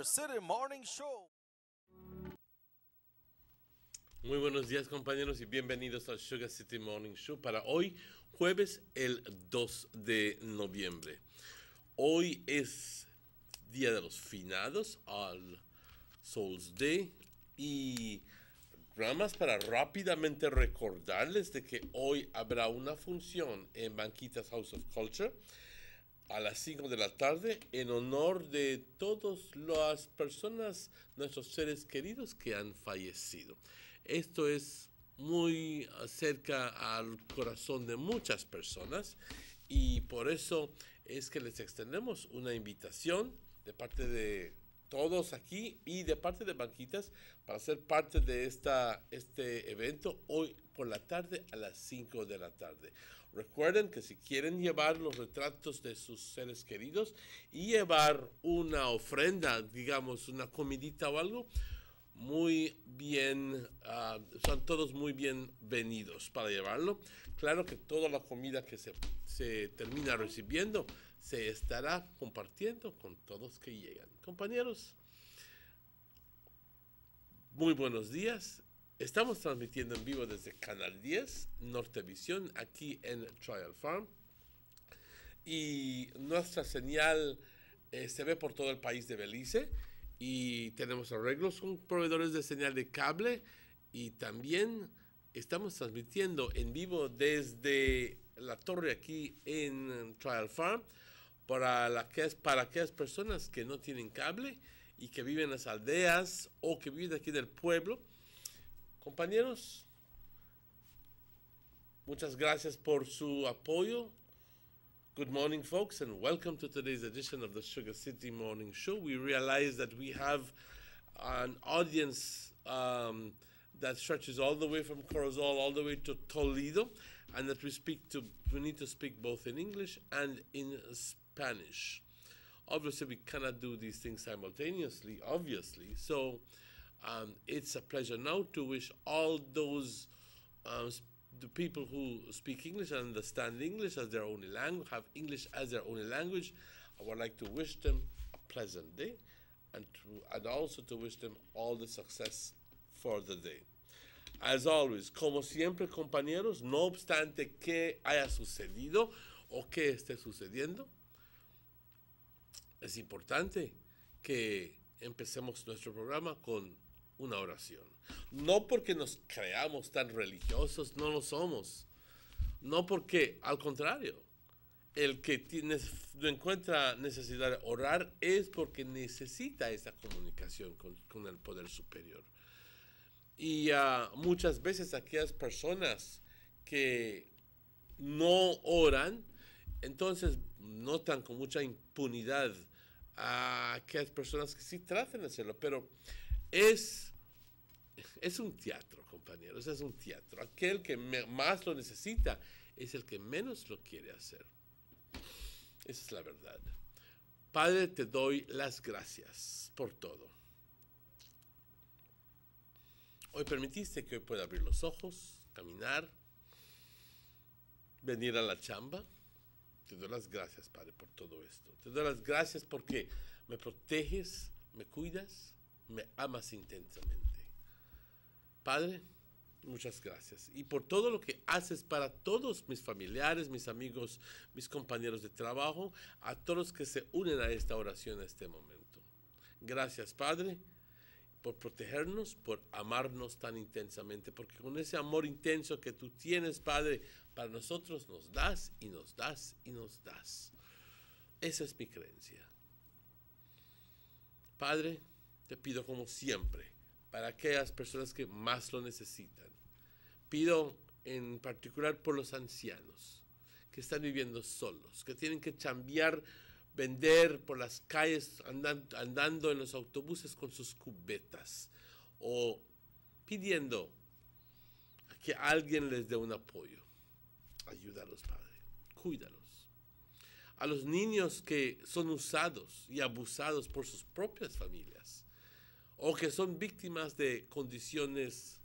City Morning Show. Muy buenos días compañeros y bienvenidos al Sugar City Morning Show para hoy, jueves el 2 de noviembre. Hoy es Día de los Finados, All Souls Day, y nada más para rápidamente recordarles de que hoy habrá una función en Banquitas House of Culture a las 5 de la tarde en honor de todas las personas, nuestros seres queridos que han fallecido. Esto es muy cerca al corazón de muchas personas y por eso es que les extendemos una invitación de parte de todos aquí y de parte de Banquitas para ser parte de este evento hoy por la tarde a las 5 de la tarde. Recuerden que si quieren llevar los retratos de sus seres queridos y llevar una ofrenda, digamos una comidita o algo, muy bien, son todos muy bienvenidos para llevarlo. Claro que toda la comida que se termina recibiendo se estará compartiendo con todos que llegan. Compañeros, muy buenos días. Estamos transmitiendo en vivo desde Canal 10, Nortevisión, aquí en Trial Farm. Y nuestra señal se ve por todo el país de Belice. Y tenemos arreglos con proveedores de señal de cable. Y también estamos transmitiendo en vivo desde la torre aquí en Trial Farm para aquellas personas que no tienen cable y que viven en las aldeas o que viven aquí del pueblo. Compañeros, muchas gracias por su apoyo. Good morning, folks, and welcome to today's edition of the Sugar City Morning Show. We realize that we have an audience that stretches all the way from Corozal all the way to Toledo, and that we need to speak both in English and in Spanish. Obviously, we cannot do these things simultaneously, obviously. So it's a pleasure now to wish all those the people who speak English and understand English as their only language, have English as their only language. I would like to wish them a pleasant day and also to wish them all the success for the day. As always, como siempre, compañeros, no obstante que haya sucedido o que esté sucediendo, es importante que empecemos nuestro programa con una oración. No porque nos creamos tan religiosos, no lo somos. No porque, al contrario, el que no encuentra necesidad de orar es porque necesita esa comunicación con el poder superior. Y muchas veces aquellas personas que no oran, entonces notan con mucha impunidad a aquellas personas que sí tratan de hacerlo, pero es un teatro, compañeros, es un teatro. Aquel que más lo necesita es el que menos lo quiere hacer. Esa es la verdad. Padre, te doy las gracias por todo. Hoy permitiste que hoy pueda abrir los ojos, caminar, venir a la chamba. Te doy las gracias, Padre, por todo esto. Te doy las gracias porque me proteges, me cuidas, me amas intensamente. Padre, muchas gracias. Y por todo lo que haces para todos mis familiares, mis amigos, mis compañeros de trabajo, a todos los que se unen a esta oración en este momento. Gracias, Padre, por protegernos, por amarnos tan intensamente, porque con ese amor intenso que tú tienes, Padre, para nosotros nos das y nos das y nos das. Esa es mi creencia. Padre, te pido como siempre, para aquellas personas que más lo necesitan. Pido en particular por los ancianos que están viviendo solos, que tienen que chambear, vender por las calles, andando en los autobuses con sus cubetas o pidiendo a que alguien les dé un apoyo. Ayúdalos, Padre, cuídalos. A los niños que son usados y abusados por sus propias familias o que son víctimas de condiciones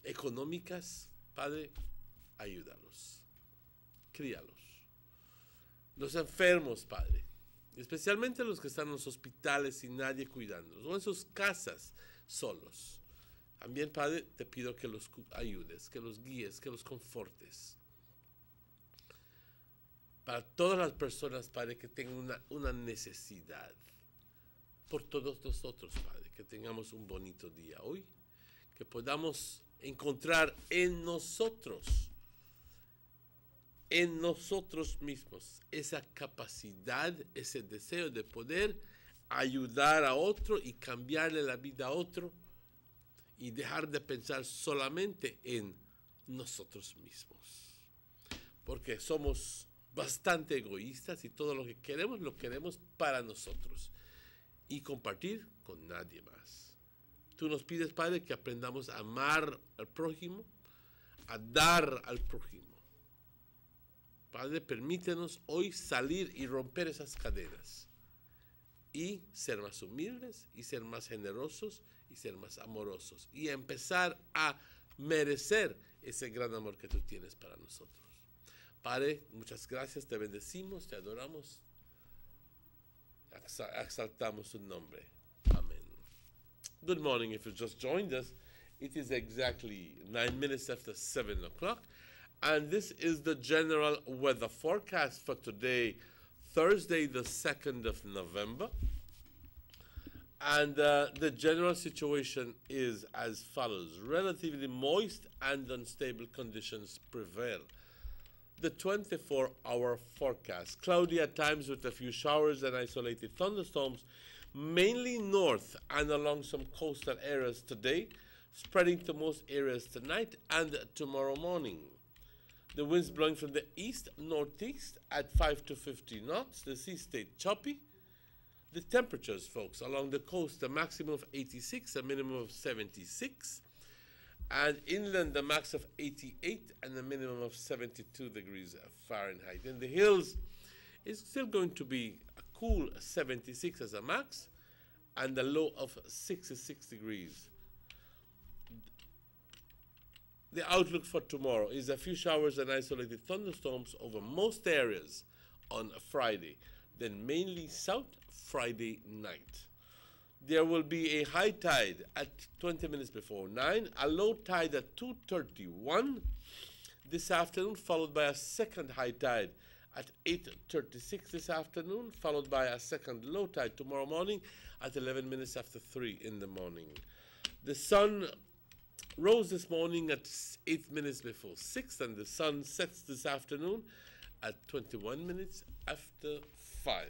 económicas, Padre, ayúdalos, críalos. Los enfermos, Padre, especialmente los que están en los hospitales sin nadie cuidándolos, o en sus casas solos. También, Padre, te pido que los ayudes, que los guíes, que los confortes. Para todas las personas, Padre, que tengan una necesidad. Por todos nosotros, Padre, que tengamos un bonito día hoy. Que podamos encontrar en nosotros mismos, esa capacidad, ese deseo de poder ayudar a otro y cambiarle la vida a otro y dejar de pensar solamente en nosotros mismos. Porque somos bastante egoístas y todo lo queremos para nosotros y compartir con nadie más. Tú nos pides, Padre, que aprendamos a amar al prójimo, a dar al prójimo. Padre, permítenos hoy salir y romper esas cadenas y ser más humildes y ser más generosos y ser más amorosos y empezar a merecer ese gran amor que tú tienes para nosotros. Padre, muchas gracias, te bendecimos, te adoramos, exaltamos tu nombre. Amén. Good morning. If you just joined us, it is exactly 9 minutes after 7 o'clock. And this is the general weather forecast for today, Thursday, the 2nd of November. And the general situation is as follows. Relatively moist and unstable conditions prevail. The 24-hour forecast. Cloudy at times with a few showers and isolated thunderstorms, mainly north and along some coastal areas today, spreading to most areas tonight and tomorrow morning. The winds blowing from the east-northeast at 5 to 50 knots. The sea stayed choppy. The temperatures, folks, along the coast, a maximum of 86, a minimum of 76. And inland, the max of 88 and a minimum of 72 degrees Fahrenheit. In the hills, it's still going to be a cool 76 as a max and a low of 66 degrees. The outlook for tomorrow is a few showers and isolated thunderstorms over most areas on Friday, then mainly south Friday night. There will be a high tide at 20 minutes before 9, a low tide at 2:31 this afternoon, followed by a second high tide at 8:36 this afternoon, followed by a second low tide tomorrow morning at 11 minutes after 3 in the morning. The sun rose this morning at 8 minutes before 6, and the sun sets this afternoon at 21 minutes after 5.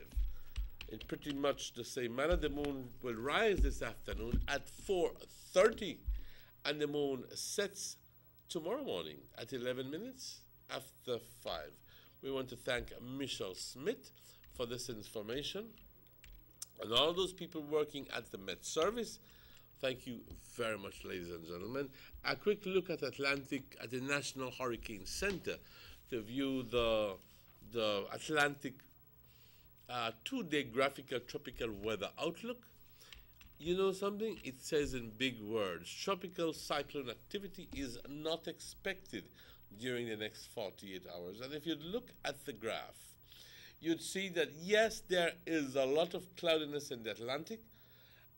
In pretty much the same manner, the moon will rise this afternoon at 4:30, and the moon sets tomorrow morning at 11 minutes after 5. We want to thank Michelle Smith for this information, and all those people working at the Met Service. Thank you very much, ladies and gentlemen. A quick look at Atlantic, at the National Hurricane Center, to view the Atlantic 2-day graphical tropical weather outlook. You know something? It says in big words, tropical cyclone activity is not expected during the next 48 hours. And if you look at the graph, you'd see that yes, there is a lot of cloudiness in the Atlantic,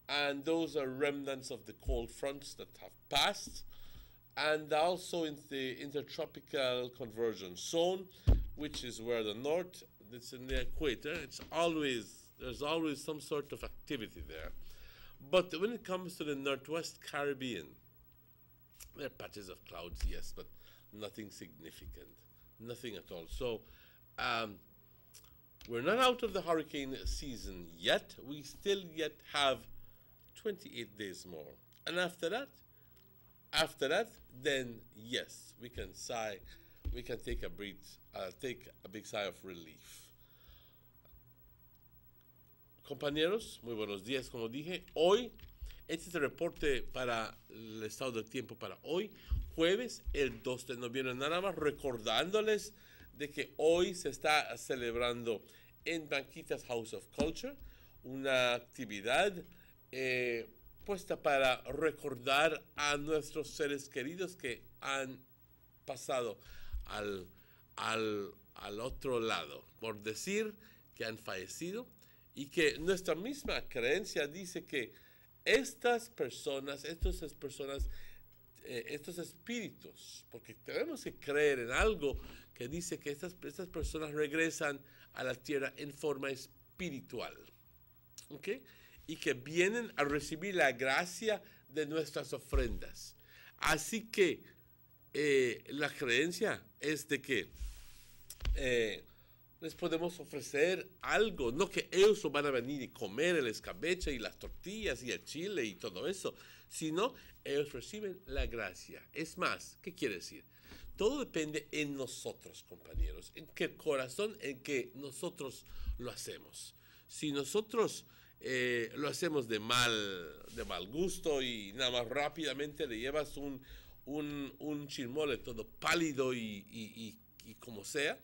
and those are remnants of the cold fronts that have passed, and also in the intertropical convergence zone, which is where the north, it's in the equator, there's always some sort of activity there. But when it comes to the Northwest Caribbean, there are patches of clouds, yes, but nothing significant, nothing at all. So we're not out of the hurricane season yet. We still yet have 28 days more. And after that, then yes, we can take a big sigh of relief. Compañeros, muy buenos días, como dije. Hoy, este es el reporte para el estado del tiempo para hoy, jueves, el 2 de noviembre. Nada más recordándoles de que hoy se está celebrando en Banquitas House of Culture una actividad puesta para recordar a nuestros seres queridos que han pasado al otro lado, por decir que han fallecido y que nuestra misma creencia dice que estas personas, estos espíritus, porque tenemos que creer en algo que dice que estas personas regresan a la tierra en forma espiritual, ¿ok? Y que vienen a recibir la gracia de nuestras ofrendas. Así que la creencia es de que les podemos ofrecer algo, no que ellos van a venir y comer el escabeche y las tortillas y el chile y todo eso, sino ellos reciben la gracia. Es más, ¿qué quiere decir? Todo depende en nosotros, compañeros, en qué corazón, en que nosotros lo hacemos. Si nosotros lo hacemos de mal gusto y nada más rápidamente le llevas un chirmole todo pálido y como sea,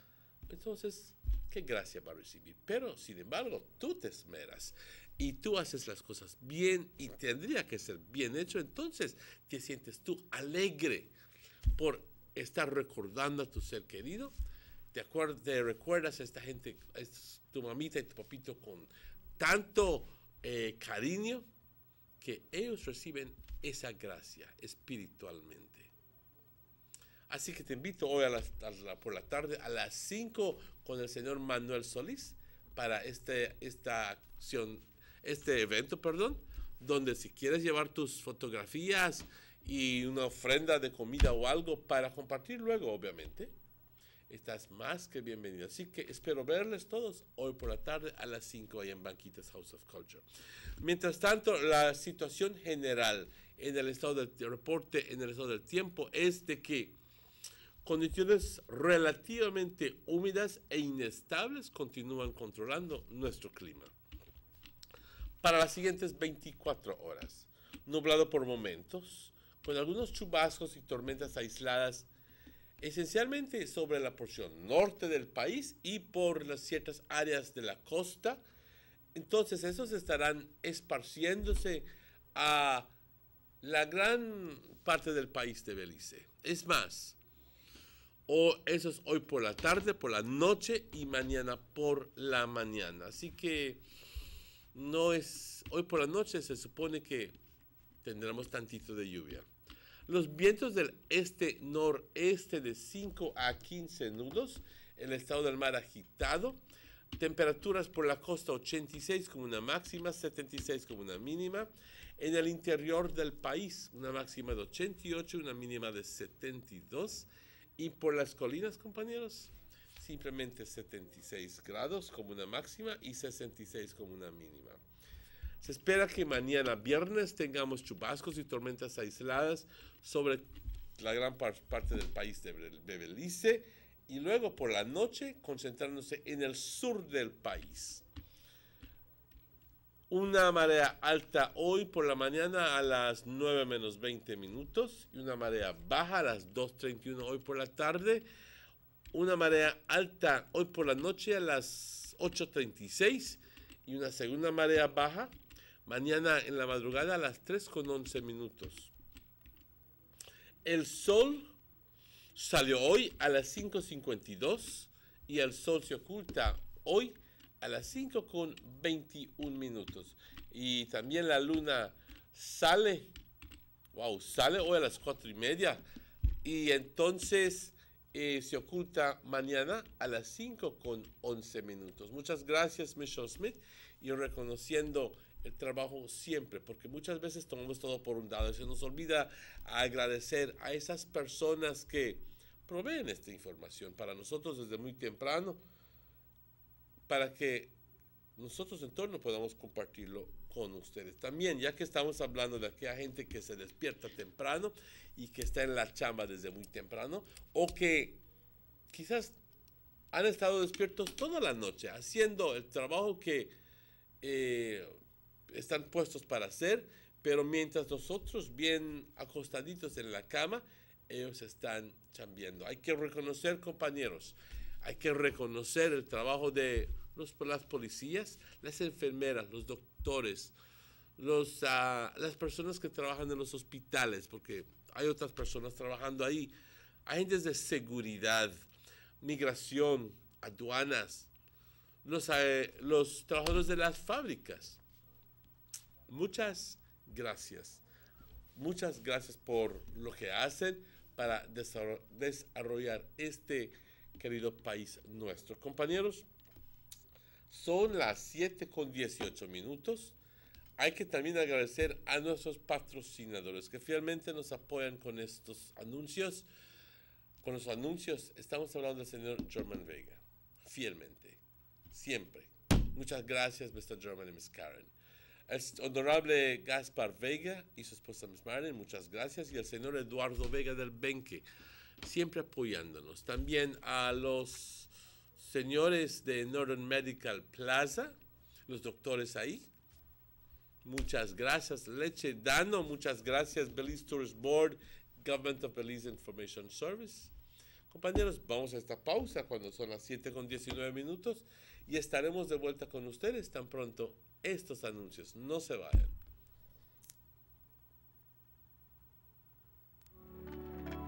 entonces, ¿qué gracia va a recibir? Pero, sin embargo, tú te esmeras y tú haces las cosas bien y tendría que ser bien hecho, entonces te sientes tú alegre por estar recordando a tu ser querido. Te recuerdas a esta gente, tu mamita y tu papito con tanto cariño que ellos reciben esa gracia espiritualmente. Así que te invito hoy por la tarde a las 5 con el señor Manuel Solís para esta acción, este evento, perdón, donde si quieres llevar tus fotografías y una ofrenda de comida o algo para compartir luego, obviamente, estás más que bienvenido. Así que espero verles todos hoy por la tarde a las 5 ahí en Banquitas House of Culture. Mientras tanto, la situación general en el estado del reporte, en el estado del tiempo, es de que condiciones relativamente húmedas e inestables continúan controlando nuestro clima. Para las siguientes 24 horas, nublado por momentos, con algunos chubascos y tormentas aisladas, esencialmente sobre la porción norte del país y por las ciertas áreas de la costa. Entonces, esos estarán esparciéndose a la gran parte del país de Belice. Es más, eso es hoy por la tarde, por la noche y mañana por la mañana. Así que hoy por la noche se supone que tendremos tantito de lluvia. Los vientos del este-noreste de 5 a 15 nudos, el estado del mar agitado, temperaturas por la costa 86 como una máxima, 76 como una mínima. En el interior del país, una máxima de 88, una mínima de 72. Y por las colinas, compañeros, simplemente 76 grados como una máxima y 66 como una mínima. Se espera que mañana viernes tengamos chubascos y tormentas aisladas sobre la gran parte del país de Belice y luego por la noche concentrándose en el sur del país. Una marea alta hoy por la mañana a las 9 menos 20 minutos y una marea baja a las 2:31 hoy por la tarde. Una marea alta hoy por la noche a las 8:36 y una segunda marea baja mañana en la madrugada a las 3:11 minutos. El sol salió hoy a las 5:52 y el sol se oculta hoy a las 5:21 minutos. Y también la luna sale hoy a las 4:30 y entonces se oculta mañana a las 5:11 minutos. Muchas gracias, Michelle Smith, y reconociendo el trabajo siempre, porque muchas veces tomamos todo por un lado y se nos olvida agradecer a esas personas que proveen esta información para nosotros desde muy temprano, para que nosotros en torno podamos compartirlo con ustedes. También, ya que estamos hablando de aquella gente que se despierta temprano y que está en la chamba desde muy temprano, o que quizás han estado despiertos toda la noche haciendo el trabajo que están puestos para hacer, pero mientras nosotros bien acostaditos en la cama, ellos están chambeando. Hay que reconocer, compañeros, hay que reconocer el trabajo de las policías, las enfermeras, los doctores, las personas que trabajan en los hospitales, porque hay otras personas trabajando ahí, agentes de seguridad, migración, aduanas, los trabajadores de las fábricas. Muchas gracias. Muchas gracias por lo que hacen para desarrollar este querido país nuestro. Compañeros, son las 7:18. Hay que también agradecer a nuestros patrocinadores que fielmente nos apoyan con estos anuncios. Con los anuncios estamos hablando del señor German Vega, fielmente, siempre. Muchas gracias, Mr. German y Miss Karen. El honorable Gaspar Vega y su esposa Miss Marilyn, muchas gracias. Y el señor Eduardo Vega del Benque, siempre apoyándonos. También a los señores de Northern Medical Plaza, los doctores ahí. Muchas gracias. Leche Dano, muchas gracias. Belize Tourist Board, Government of Belize Information Service. Compañeros, vamos a esta pausa cuando son las 7:19 y estaremos de vuelta con ustedes tan pronto estos anuncios. No se vayan.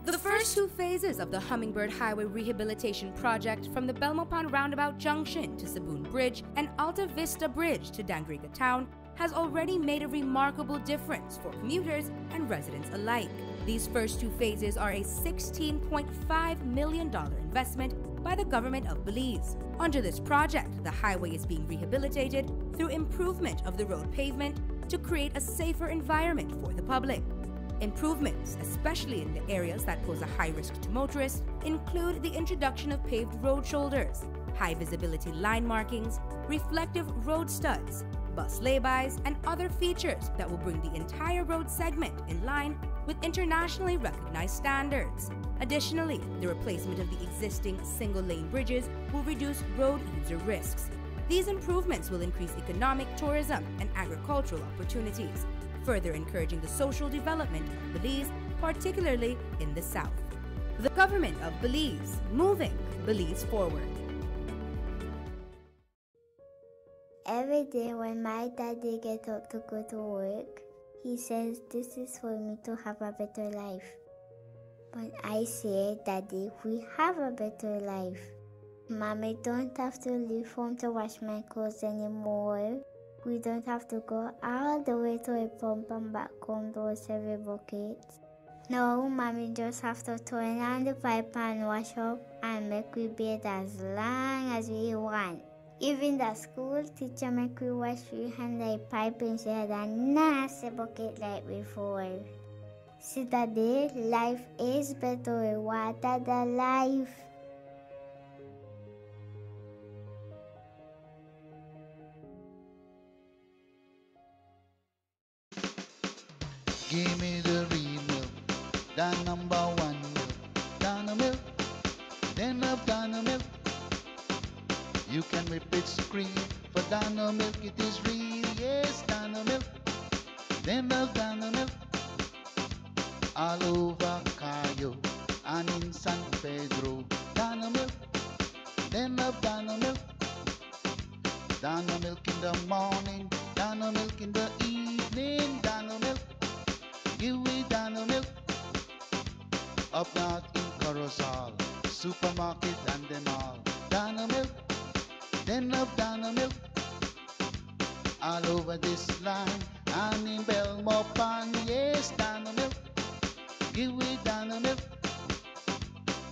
The first two phases of the Hummingbird Highway Rehabilitation Project from the Belmopan Roundabout Junction to Saboon Bridge and Alta Vista Bridge to Dangriga Town has already made a remarkable difference for commuters and residents alike. These first two phases are a $16.5 million investment by the government of Belize. Under this project, the highway is being rehabilitated through improvement of the road pavement to create a safer environment for the public. Improvements, especially in the areas that pose a high risk to motorists, include the introduction of paved road shoulders, high visibility line markings, reflective road studs, bus laybys, and other features that will bring the entire road segment in line with internationally recognized standards. Additionally, the replacement of the existing single-lane bridges will reduce road user risks. These improvements will increase economic, tourism, and agricultural opportunities, further encouraging the social development of Belize, particularly in the south. The government of Belize, moving Belize forward. Every day when my daddy gets up to go to work, he says this is for me to have a better life. But I say, Daddy, we have a better life. Mommy don't have to leave home to wash my clothes anymore. We don't have to go all the way to a pump and back home to wash every bucket. No, Mommy just have to turn on the pipe and wash up and make we bathe as long as we want. Even the school teacher make we wash we hand the pipe instead of a nasty bucket like before. See, Daddy, life is better with water than life. Give me the real milk, the number one milk, Dano milk, then love Dano milk. You can whip it scream, for Dano milk it is real, yes, Dano milk, then love Dano milk. All over Cayo and in San Pedro, Dano milk, then love Dano milk. Dano milk in the morning, Dano milk in the evening, Dano milk. Give me Dano milk. Up north in Corozal, supermarket and them all. Dano milk, then love Dano milk. All over this land and in Belmopan, yes, Dano milk. Give me Dano milk.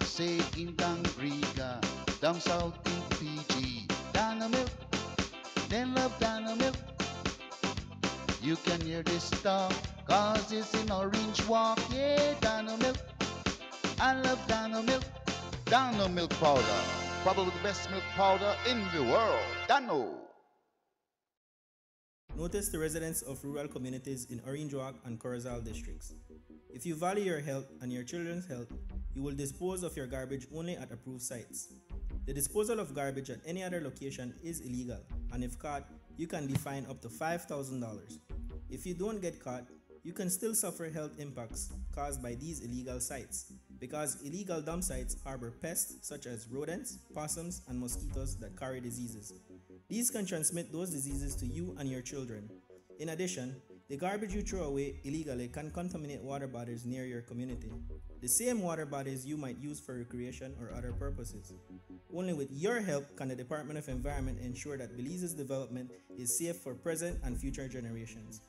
Say in Dangriga, down south in PG, Dano milk, then love Dano milk. You can hear this talk, cause it's in Orange Walk, yeah, Dano milk. I love Dano milk. Dano milk powder, probably the best milk powder in the world. Dano. Notice the residents of rural communities in Orange Walk and Corozal districts. If you value your health and your children's health, you will dispose of your garbage only at approved sites. The disposal of garbage at any other location is illegal, and if caught, you can be fined up to $5,000. If you don't get caught, you can still suffer health impacts caused by these illegal sites, because illegal dump sites harbor pests such as rodents, possums, and mosquitoes that carry diseases. These can transmit those diseases to you and your children. In addition, the garbage you throw away illegally can contaminate water bodies near your community, the same water bodies you might use for recreation or other purposes. Only with your help can the Department of Environment ensure that Belize's development is safe for present and future generations.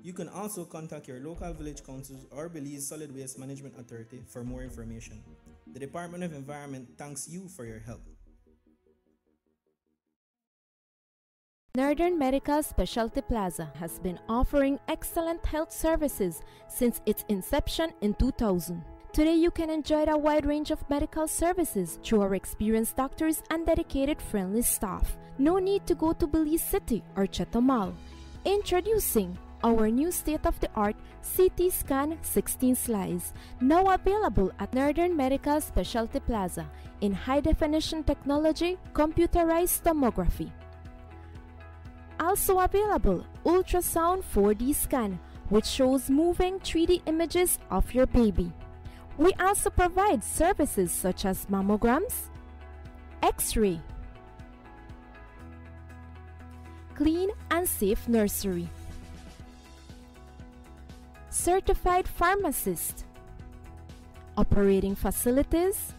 You can also contact your local village councils or Belize Solid Waste Management Authority for more information. The Department of Environment thanks you for your help. Northern Medical Specialty Plaza has been offering excellent health services since its inception in 2000. Today you can enjoy a wide range of medical services through our experienced doctors and dedicated friendly staff. No need to go to Belize City or Chetumal. Introducing our new state-of-the-art CT Scan 16 slice, now available at Northern Medical Specialty Plaza in high-definition technology, computerized tomography. Also available, ultrasound 4D scan, which shows moving 3D images of your baby. We also provide services such as mammograms, X-ray, clean and safe nursery, certified pharmacist, operating facilities,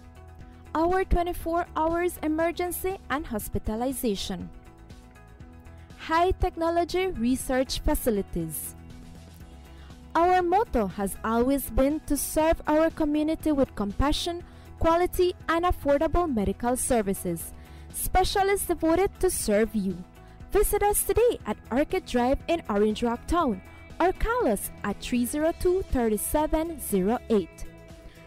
our 24 hours emergency and hospitalization, high technology research facilities. Our motto has always been to serve our community with compassion, quality, and affordable medical services. Specialists devoted to serve you. Visit us today at Orchid Drive in Orange Rock Town or call us at 302-3708.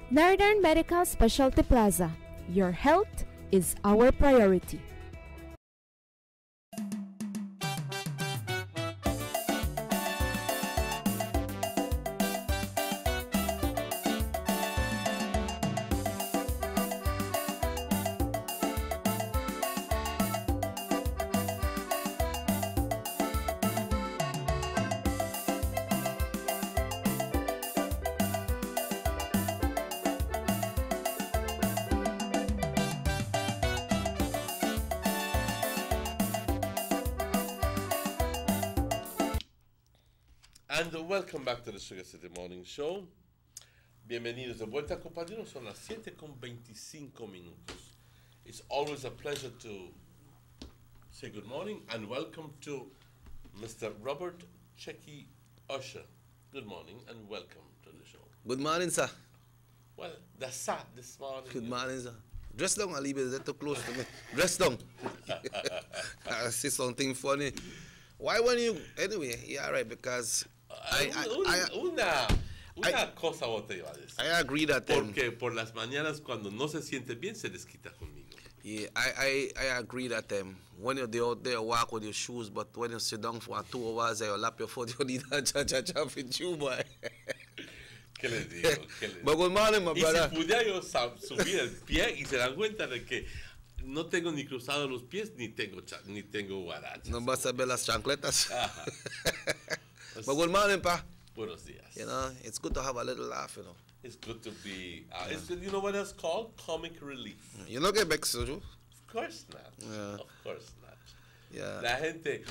Northern Medical Specialty Plaza. Your health is our priority. And welcome back to the Sugar City Morning Show. Bienvenidos de vuelta, compañeros. Son las 7:25. It's always a pleasure to say good morning and welcome to Mr. Robert Checky Usher. Good morning and welcome to the show. Good morning, sir. Well, that's sad this morning. Good morning, sir. Dress down, Ali, is that too close to me? Dress down. I see something funny. Why when you... Anyway, yeah, right, because... Una cosa o te iba a decir. I agree that... Porque por las mañanas cuando no se siente bien se desquita conmigo. Yeah, I agree that when you're out there, walk with your shoes, but when you sit down for 2 hours and you lap your foot, you need a cha-cha-cha with you, boy. ¿Qué les digo? But good morning, my brother. Y si pudiera yo subir el pie y se dan cuenta de que no tengo ni cruzado los pies ni tengo guarachas. No vas a ver las chancletas. But good morning, pa. Buenos días. You know, it's good to have a little laugh, you know. It's good to be, you know what that's called? Comic relief. You know que Bex, you? Of course not. Yeah. Of course not. Yeah. La gente,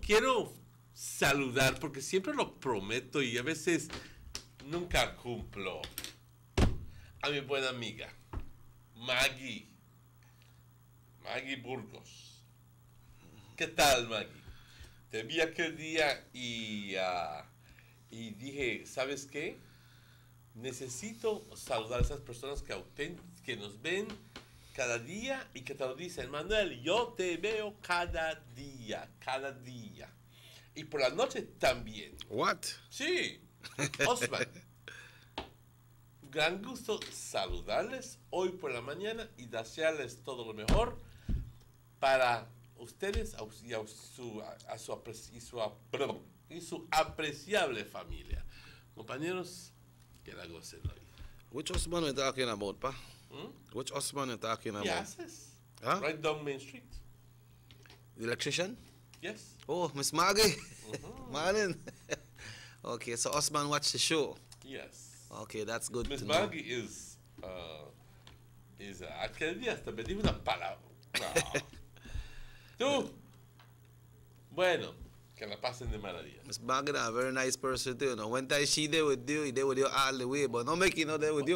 quiero saludar porque siempre lo prometo y a veces nunca cumplo. A mi buena amiga, Maggie Burgos. ¿Qué tal, Maggie? Te vi aquel día y dije, ¿sabes qué? Necesito saludar a esas personas que nos ven cada día y que te lo dicen. Manuel, yo te veo cada día. Y por la noche también. What? Sí, Osman. Gran gusto saludarles hoy por la mañana y desearles todo lo mejor para ustedes y su apreciable familia. Compañeros, que la gocen hoy. Which Osman are you talking about, pa? Which Osman are you talking about? Yes. Huh? Right down Main Street. The electrician? Yes. Oh, Miss Maggie. Morning. Okay, so Osman watched the show. Yes. Okay, that's good Miss to know. Maggie is aquel día hasta me dijo una palabra. Tú. Bueno, que la pasen de maravilla. Miss Maggie is a very nice person too. You know, one time she there with you all the way, but not making no there with you.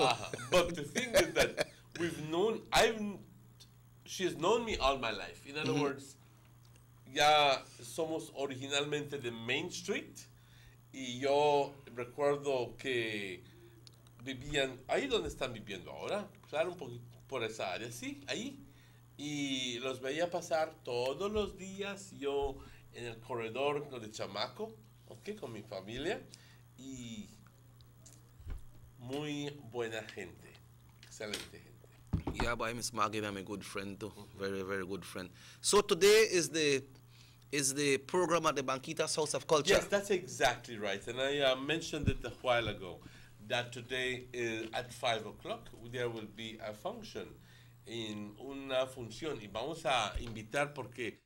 But the thing is that I've she has known me all my life. In other words, ya somos originalmente de Main Street y yo recuerdo que vivían ahí donde están viviendo ahora, claro, un poquito por esa área, sí, ahí. Y los veía pasar todos los días yo en el corredor de chamaco, ¿ok? Con mi familia y muy buena gente, excelente gente. Yeah, but Miss Maggie, I'm a good friend too. Very, very good friend. So today is the program at the Banquitas House of Culture. Yes, that's exactly right. And I mentioned it a while ago that today is at 5 o'clock. There will be a function, in una función. Y vamos a invitar porque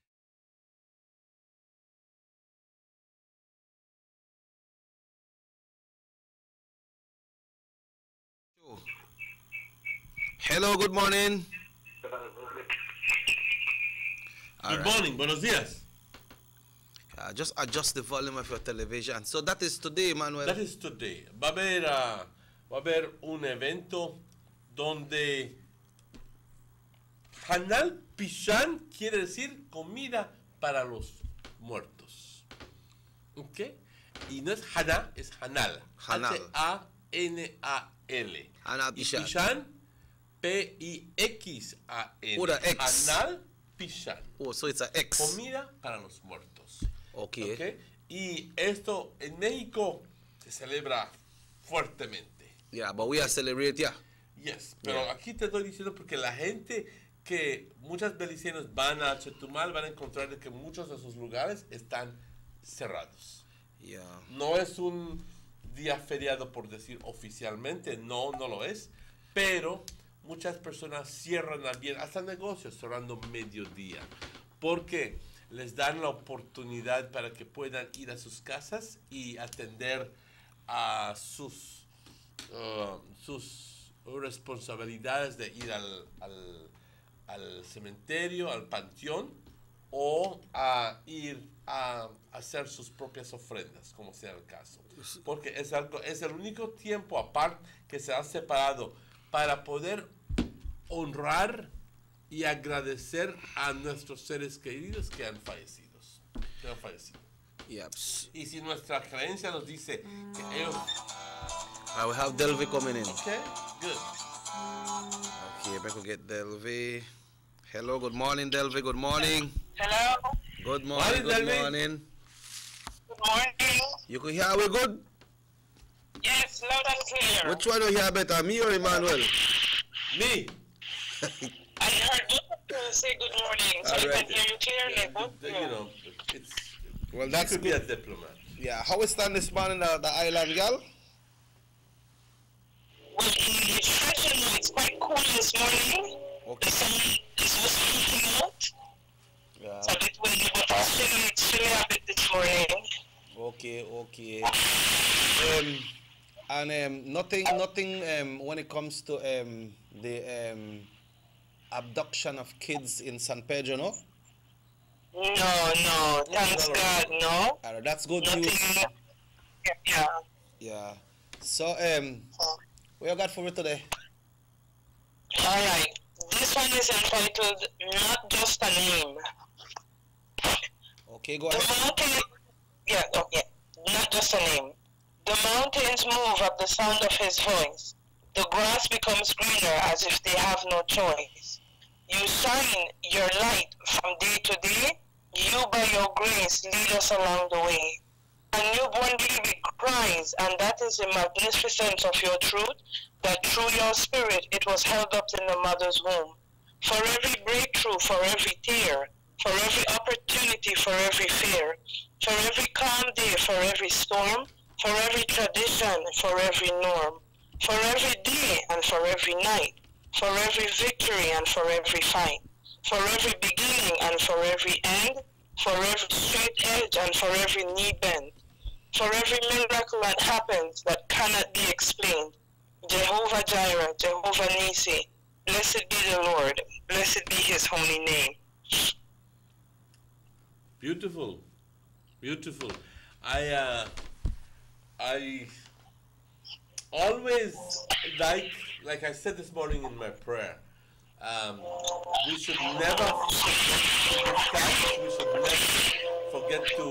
Hello, good morning. Good morning, buenos días. Just adjust the volume of your television. So that is today, Manuel. That is today. Va a haber un evento donde Hanal Pishan quiere decir comida para los muertos. ¿Ok? Y no es Hana, es Hanal. Hanal. H-A-N-A-L. Hanal Y Pishan. Pishan, P-I-X-A-N. Pura X. Hanal Pishan. Oh, so it's an X. Comida para los muertos. Okay. ¿Ok? Y esto en México se celebra fuertemente. Yeah, but we are celebrating. Yeah. Yes, pero aquí te estoy diciendo porque la gente que muchas belicianos van a Chetumal van a encontrar de que muchos de esos lugares están cerrados. Yeah. No es un día feriado por decir oficialmente, no lo es, pero muchas personas cierran bien, hasta negocios cerrando mediodía, porque les dan la oportunidad para que puedan ir a sus casas y atender a sus responsabilidades de ir al cementerio, al panteón, o a ir a hacer sus propias ofrendas, como sea el caso. Porque es el único tiempo aparte que se ha separado para poder honrar y agradecer a nuestros seres queridos que han fallecido. Yep. Y si nuestra creencia nos dice que ellos... I will have Delvi coming in. Okay, good. Okay, we could get Delvi. Hello, good morning, Delvi. Good morning. Hello. Good morning, good Delvi. morning. Good morning. You can hear we good? Yes, loud and clear. Which one you hear better, me or Emmanuel? Me. I heard both of you say good morning, so All I right. can hear you clearly. Both of You you. know, it's... Well, You that's could be a good. diplomat. Yeah, how is stand this morning, the island, girl? Well, in Fresno, it's quite cool this morning. The Okay. sun is just peeking out. Yeah. So it will be, but it's chilly a bit this morning. Okay. Nothing. When it comes to the abduction of kids in San Pedro, no? No, thanks God, no. That's good news. Nothing. Yeah. Yeah. So what you got for me today? All right. This one is entitled Not Just a Name. Okay, go The ahead. mountain, not just a name. The mountains move at the sound of his voice. The grass becomes greener as if they have no choice. You shine your light from day to day. You by your grace lead us along the way. A newborn baby cries, and that is the magnificence of your truth, that through your spirit it was held up in the mother's womb. For every breakthrough, for every tear, for every opportunity, for every fear, for every calm day, for every storm, for every tradition, for every norm, for every day and for every night, for every victory and for every fight, for every beginning and for every end, for every straight edge and for every knee bend, for every miracle that happens that cannot be explained. Jehovah Jireh, Jehovah Nisi, blessed be the Lord, blessed be his holy name. Beautiful. I always like I said this morning in my prayer, We should never forget, we should never forget to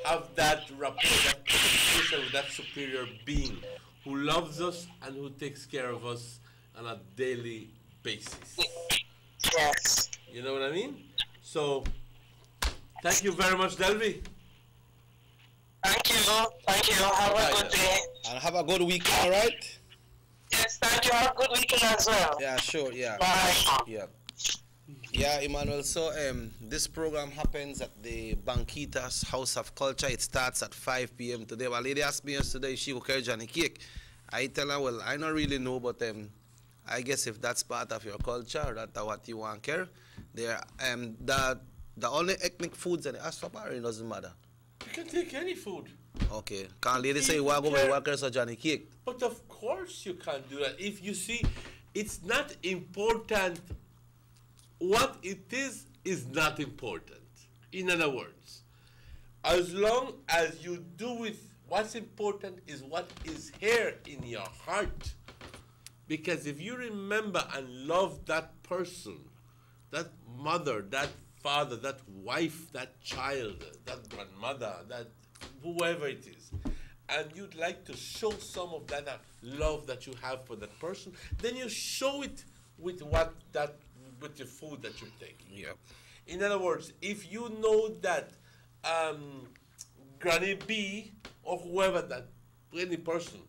have that rapport, that communication with that superior being who loves us and who takes care of us on a daily basis. Yes. You know what I mean? So, thank you very much, Delvi. Thank you. Thank you. Have a good day. And have a good weekend, all right? Yes, thank you. Have a good weekend as well. Yeah, sure, yeah. Bye. Yeah. Yeah, Emmanuel. So this program happens at the Banquitas House of Culture. It starts at 5 p.m. today. Well, lady asked me yesterday if she will carry Johnny cake. I tell her, well, I don't really know, but I guess if that's part of your culture, that's what you want to care. There, the only ethnic foods and as for it doesn't matter. You can take any food. Okay. Can't lady say you want to go workers or Johnny cake? But of course you can't do that. If you see, it's not important. What it is not important. In other words, as long as you do it, what's important is what is here in your heart. Because if you remember and love that person, that mother, that father, that wife, that child, that grandmother, that whoever it is, and you'd like to show some of that love that you have for that person, then you show it with with the food that you're taking. Yeah. In other words, if you know that Granny B or whoever that any person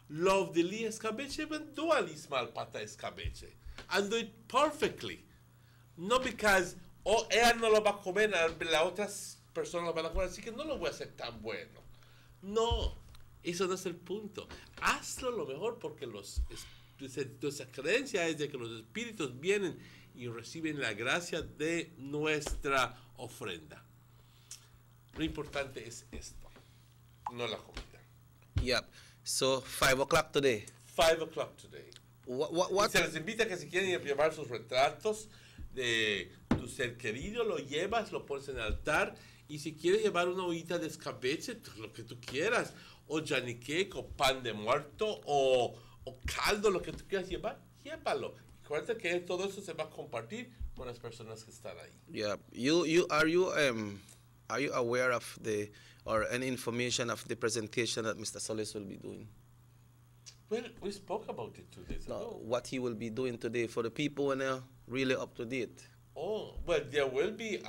love the li escabeche, then do a li small pata escabeche and do it perfectly. No because ella no lo va a comer, la otra persona lo van a comer, así que no lo voy a hacer tan bueno. No, eso no es el punto. Hazlo lo mejor porque nuestra creencia es de que los espíritus vienen y reciben la gracia de nuestra ofrenda. Lo importante es esto, no la comida. Yep. So 5 o'clock today. 5 o'clock today. What? Y se les invita que si quieren llevar sus retratos de tu ser querido, lo llevas, lo pones en el altar. Y si quieres llevar una ollita de escabeche, lo que tú quieras, o janique, o pan de muerto, o caldo, lo que tú quieras llevar, llévalo. Acuérdate que todo eso se va a compartir con las personas que están ahí. Yeah. Are you aware of or any information of the presentation that Mr. Solis will be doing? Well, we spoke about it 2 days ago. What he will be doing today for the people when they're really up to date. Oh, well, there will be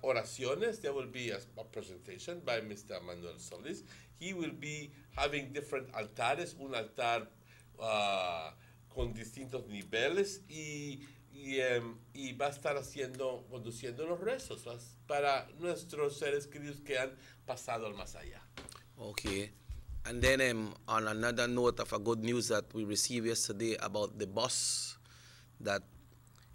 oraciones. There will be a presentation by Mr. Manuel Solis. He will be having different altares, un altar con distintos niveles y va a estar conduciendo los rezos para nuestros seres queridos que han pasado al más allá. Okay. And then on another note of a good news that we received yesterday about the bus that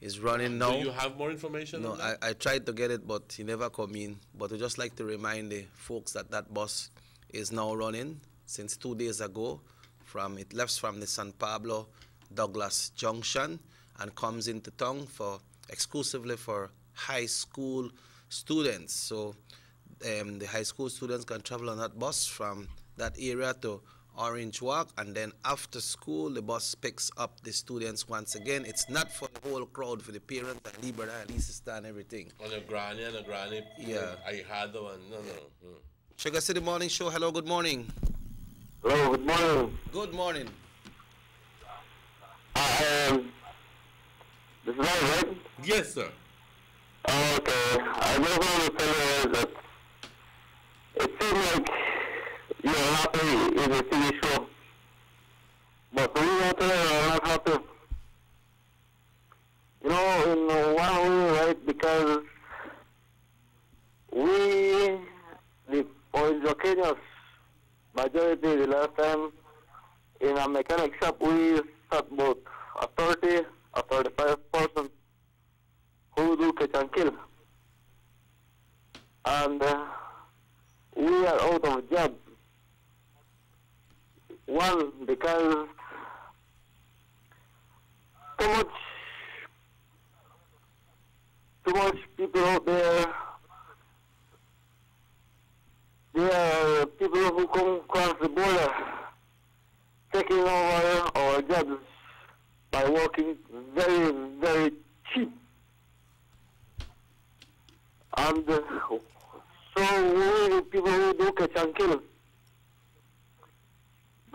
is running now. Do you have more information on that? I tried to get it, but he never come in. But we just like to remind the folks that bus is now running since 2 days ago. It left from the San Pablo Douglas Junction and comes into town exclusively for high school students. So the high school students can travel on that bus from that area to Orange Walk, and then after school the bus picks up the students once again. It's not for the whole crowd, for the parents and the brother and sister and everything. And a granny, yeah. Ahijado and no. Sugar City Morning Show, hello, good morning. Hello, good morning. Good morning. This is all right? Yes, sir. Okay, I just want to tell you that it seems like you're happy in the TV show, but we want to are not happy. You know, in one way, right? Because we, the Orange majority, the last time in a mechanic shop, we sat about a 30 or 35 person who do catch and kill. And we are out of job. One, because too much people out there. There are people who come across the border taking over our jobs by working very,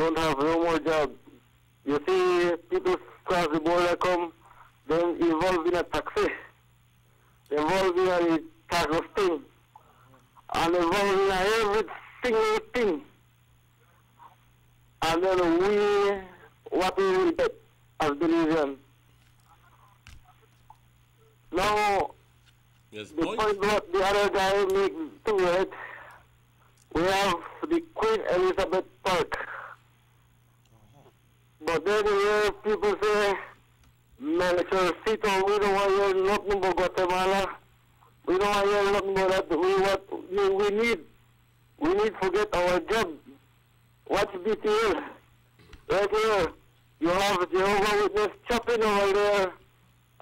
don't have no more job. You see, people cross the border come, then involved in a taxi, involved in a cargo thing, and involved in every single thing. And then what we will get as Belizean. Now, Yes, the boy. point what the other guy made to it, we have the Queen Elizabeth Park. But then you hear people say, Melchorcito, we don't want to hear nothing about Guatemala. We don't want to hear nothing about that. We need to forget our job. What's BTL? Right here, you have Jehovah Witness chopping over there,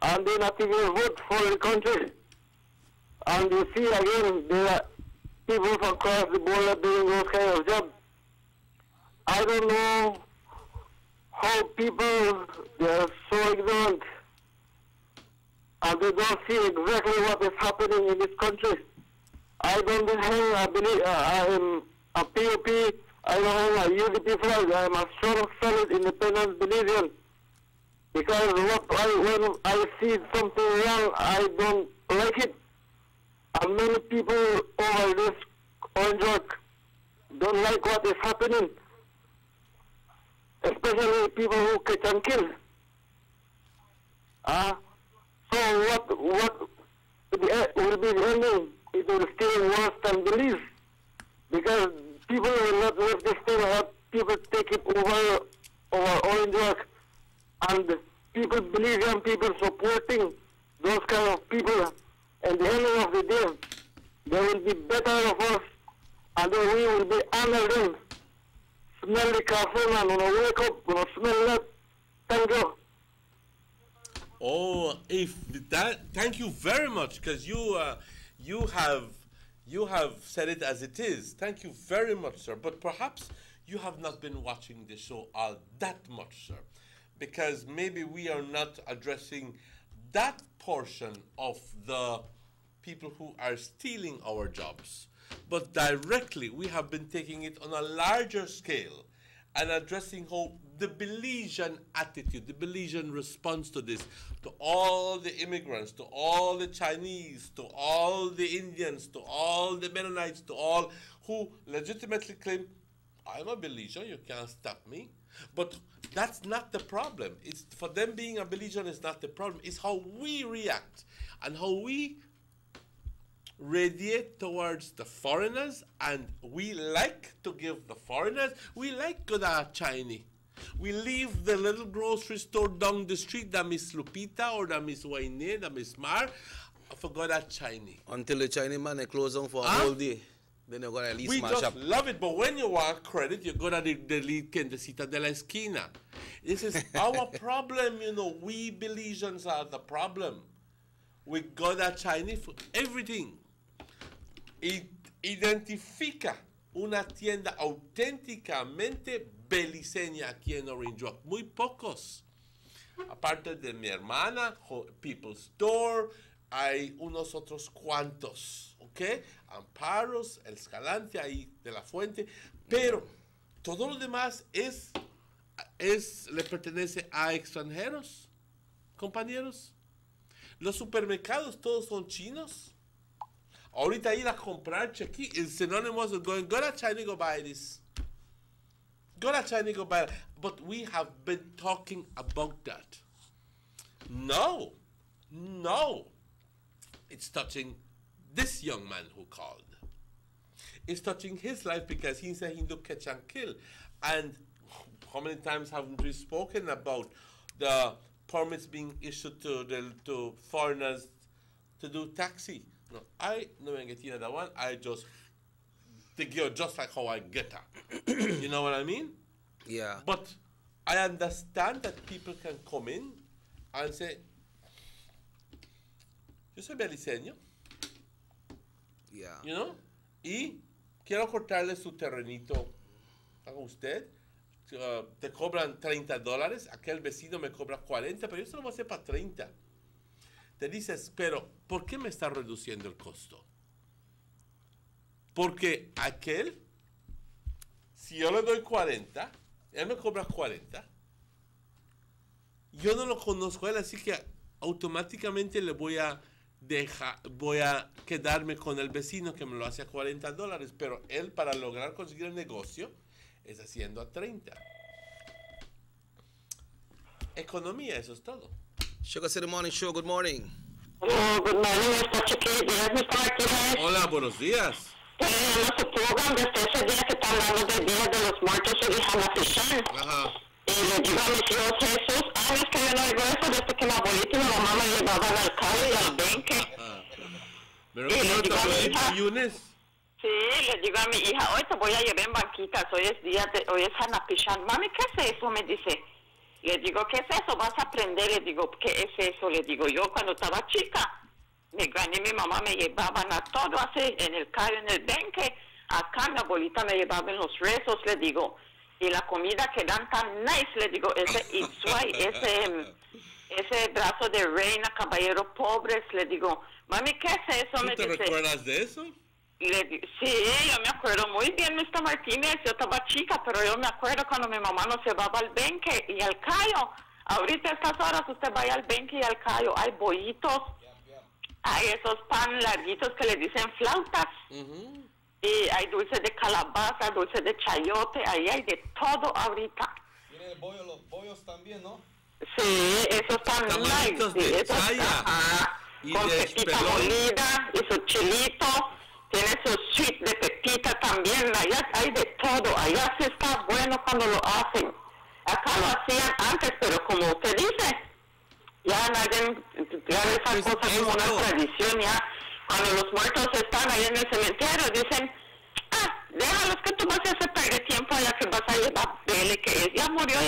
and they not even vote for the country. And you see again, there are people from across the border doing those kind of jobs. I don't know how people, they are so ignorant, and they don't see exactly what is happening in this country. I don't hang, I believe, I am a POP, I don't hang a UDP flag, I am a strong, solid, independent Belizean. Because when I see something wrong, I don't like it. And many people over this Orange Rock don't like what is happening. Especially people who catch and kill. So what will be the ending? It will stay worse than Belize. Because people will not let this thing have people take it over Orange Rock. And people, Belizean people supporting those kind of people. And the ending of the day, there will be better of us, and then we will be honored them. Smell the cafe, man. When I wake up, when I smell that, thank you. Oh, thank you very much, because you have said it as it is. Thank you very much, sir. But perhaps you have not been watching the show all that much, sir, because maybe we are not addressing that portion of the people who are stealing our jobs. But directly, we have been taking it on a larger scale and addressing how the Belizean attitude, the Belizean response to this, to all the immigrants, to all the Chinese, to all the Indians, to all the Mennonites, to all who legitimately claim, I'm a Belizean, you can't stop me. But that's not the problem. It's for them being a Belizean is not the problem. It's how we react and how we radiate towards the foreigners, and we like to give the foreigners, we like good Chinese. We leave the little grocery store down the street, the Miss Lupita or the Miss Wayne, the Miss Mar, for good Chinese. Until the Chinese man they close down for a whole day. Then you're gonna at least we smash just up. love it, but when you want credit, you go to the lead Tiendecita de la Esquina. This is our problem, you know. We Belizeans are the problem. We got a Chinese for everything. Identifica una tienda auténticamente beliceña aquí en Orange Rock. Muy pocos. Aparte de mi hermana, People's Store, hay unos otros cuantos, ¿ok? Amparos, El Escalante, ahí de la Fuente, pero todo lo demás le pertenece a extranjeros, compañeros. Los supermercados todos son chinos. Ahorita ir a comprar chequi is synonymous with going, go to China, go buy this. Go to China, go buy that. But we have been talking about that. No. It's touching this young man who called. It's touching his life because he's a Hindu catch and kill. And how many times haven't we spoken about the permits being issued to foreigners to do taxi? No, I no get that one. I just think you're just like how I get her. You know what I mean? Yeah. But I understand that people can come in and say, yo soy beliceño. Yeah. You know? Y quiero cortarle su terrenito a usted. Te cobran $30, aquel vecino me cobra 40, pero yo se lo voy a hacer para 30. Te dices, pero ¿por qué me está reduciendo el costo? Porque aquel, si yo le doy 40, Él me cobra 40. Yo no lo conozco a él, así que automáticamente le voy a quedarme con el vecino que me lo hace a $40, pero él, para lograr conseguir el negocio, es haciendo a 30. Economía, eso es todo. Sugar City Morning Show, good morning. Hello, good morning, Mr. Chiquillo. Mr. Martínez. Hola, buenos días. Tenemos su programa desde ese día que está hablando del Día de los Muertos y de Hanafishán. Ajá. Y le digo a mis hijos esos años que yo no oigo eso desde que mi abuelito y mi mamá me llevaban al alcalde y al benque. Pero Y le digo a mi hija, Yunes. sí, le digo a mi hija, hoy te voy a llevar en banquitas, hoy es Hanafishán. Mami, ¿qué es eso? Me dice. Le digo, ¿qué es eso? Vas a aprender. Le digo, ¿qué es eso? Le digo, yo cuando estaba chica, mi gran y mi mamá me llevaban a todo así, en el carro, en el benque. Acá mi abuelita me llevaba en los rezos, le digo. Y la comida que dan tan nice, le digo, ese itzuay, ese brazo de reina, caballero pobres, le digo, mami, ¿qué es eso? ¿Tú te recuerdas de eso? Sí, yo me acuerdo muy bien, Mr. Martínez, yo estaba chica, pero yo me acuerdo cuando mi mamá nos llevaba al benque y al callo. Ahorita a estas horas usted vaya al benque y al callo, hay bollitos, hay esos pan larguitos que le dicen flautas, y hay dulces de calabaza, dulces de chayote, ahí hay de todo ahorita. Tiene el bollo, los bollos también, ¿no? Sí, esos pan Tamalitos nice, de esos, chaya y con de pepita espelón. molida y su chilito. Tiene su sweet de pepita también, allá hay de todo, allá sí está bueno cuando lo hacen. Acá lo hacían antes, pero como usted dice, ya nadie, ya esa cosa como una tradición, ya cuando los muertos están ahí en el cementerio, dicen, déjalos que tú vas a hacer perder tiempo allá que vas a llevar pele, que es, ya murió,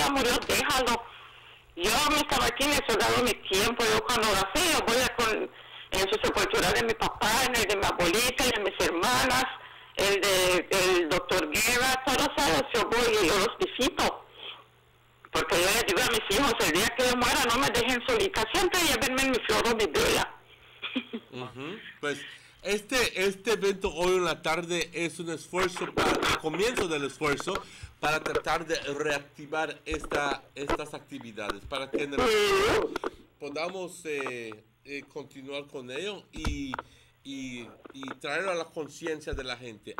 déjalo. Yo, Mr. Martínez, he dado mi tiempo, yo cuando lo hacía, yo voy en su sepultura de mi papá, en el de mi abuelita, el de mis hermanas, el doctor Guerra, todos ellos yo voy y yo los visito. Porque yo les digo a mis hijos, el día que yo muera no me dejen solita, siempre llévenme en mi flor o mi vela. Pues este evento hoy en la tarde es un esfuerzo, el comienzo del esfuerzo para tratar de reactivar estas actividades, para que en el futuro podamos continuar con ello y traerlo a la conciencia de la gente.